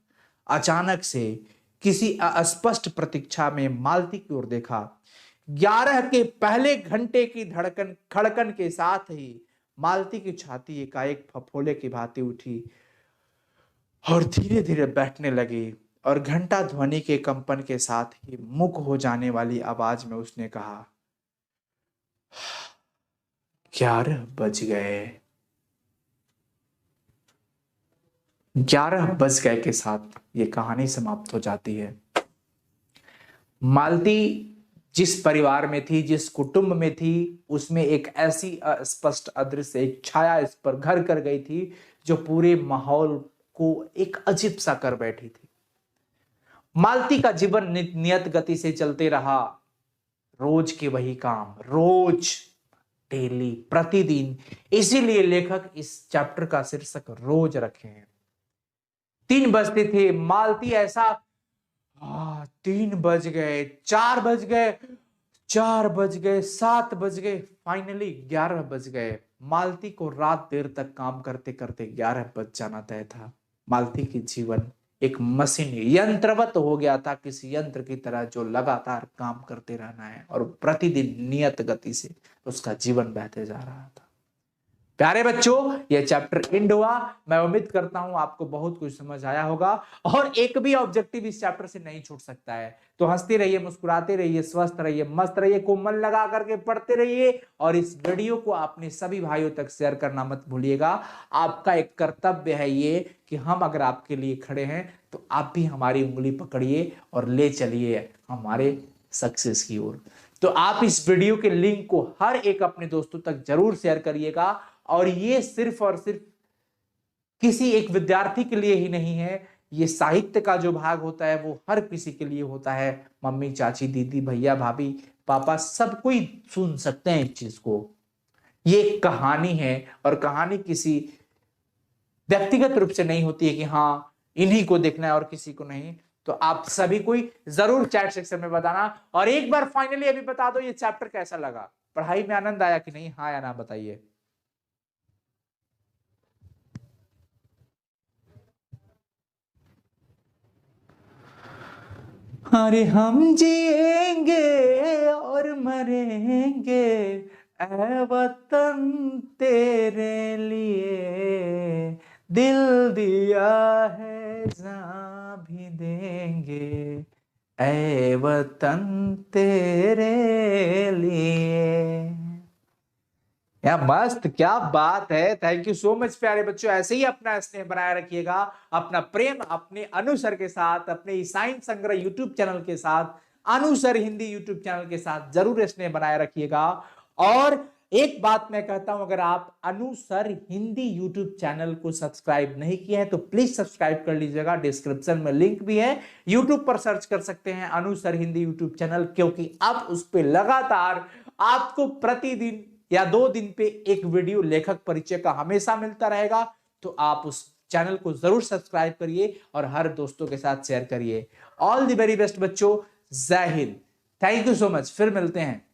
अचानक से किसी अस्पष्ट प्रतीक्षा में मालती की ओर देखा। 11 के पहले घंटे की खड़कन के साथ ही मालती की छाती एकाएक फफोले की भांति उठी और धीरे धीरे बैठने लगी, और घंटा ध्वनि के कंपन के साथ ही मुक हो जाने वाली आवाज में उसने कहा, 11 बज गए। 11 बज गए के साथ ये कहानी समाप्त हो जाती है। मालती जिस परिवार में थी, जिस कुटुंब में थी, उसमें एक ऐसी अस्पष्ट अदृश्य, एक छाया इस पर घर कर गई थी जो पूरे माहौल को एक अजीब सा कर बैठी थी। मालती का जीवन नियत गति से चलते रहा। रोज के वही काम, रोज डेली, प्रतिदिन। इसीलिए लेखक इस चैप्टर का शीर्षक रोज रखे हैं। 3 बजते थे, मालती ऐसा 3 बज गए, 4 बज गए, 4 बज गए, 7 बज गए, फाइनली 11 बज गए। मालती को रात देर तक काम करते करते 11 बज जाना तय था। मालती की जीवन एक मशीन, यंत्रवत हो गया था, किसी यंत्र की तरह जो लगातार काम करते रहना है, और प्रतिदिन नियत गति से उसका जीवन बहते जा रहा था। प्यारे बच्चों, यह चैप्टर एंड हुआ। मैं उम्मीद करता हूं आपको बहुत कुछ समझ आया होगा, और एक भी ऑब्जेक्टिव इस चैप्टर से नहीं छूट सकता है। तो हंसते रहिए, मुस्कुराते रहिए, स्वस्थ रहिए, मस्त रहिए, को मन लगा करके पढ़ते रहिए, और इस वीडियो को अपने सभी भाइयों तक शेयर करना मत भूलिएगा। आपका एक कर्तव्य है ये कि हम अगर आपके लिए खड़े हैं तो आप भी हमारी उंगली पकड़िए और ले चलिए हमारे सक्सेस की ओर। तो आप इस वीडियो के लिंक को हर एक अपने दोस्तों तक जरूर शेयर करिएगा, और ये सिर्फ और सिर्फ किसी एक विद्यार्थी के लिए ही नहीं है, ये साहित्य का जो भाग होता है वो हर किसी के लिए होता है। मम्मी, चाची, दीदी, भैया, भाभी, पापा, सब कोई सुन सकते हैं इस चीज को। ये एक कहानी है, और कहानी किसी व्यक्तिगत रूप से नहीं होती है कि हाँ इन्हीं को देखना है और किसी को नहीं। तो आप सभी कोई जरूर चैट सेक्शन में बताना, और एक बार फाइनली अभी बता दो ये चैप्टर कैसा लगा, पढ़ाई में आनंद आया कि नहीं, हाँ या ना बताइए। अरे हम जिएंगे और मरेंगे ऐ वतन तेरे लिए, दिल दिया है जान भी देंगे ऐ वतन तेरे लिए। या मस्त, क्या बात है। थैंक यू सो मच प्यारे बच्चों। ऐसे ही अपना स्नेह बनाए रखिएगा, अपना प्रेम अपने अनुसर के साथ, अपने साइंस संग्रह यूट्यूब चैनल के साथ, अनुसर हिंदी यूट्यूब चैनल के साथ जरूर स्नेह बनाए रखिएगा। और एक बात मैं कहता हूं, अगर आप अनुसर हिंदी यूट्यूब चैनल को सब्सक्राइब नहीं किए हैं तो प्लीज सब्सक्राइब कर लीजिएगा। डिस्क्रिप्शन में लिंक भी है, यूट्यूब पर सर्च कर सकते हैं अनुसर हिंदी यूट्यूब चैनल, क्योंकि अब उस पर लगातार आपको प्रतिदिन या 2 दिन पे एक वीडियो लेखक परिचय का हमेशा मिलता रहेगा। तो आप उस चैनल को जरूर सब्सक्राइब करिए और हर दोस्तों के साथ शेयर करिए। ऑल द वेरी बेस्ट बच्चों, जय Hind, thank you so much, फिर मिलते हैं।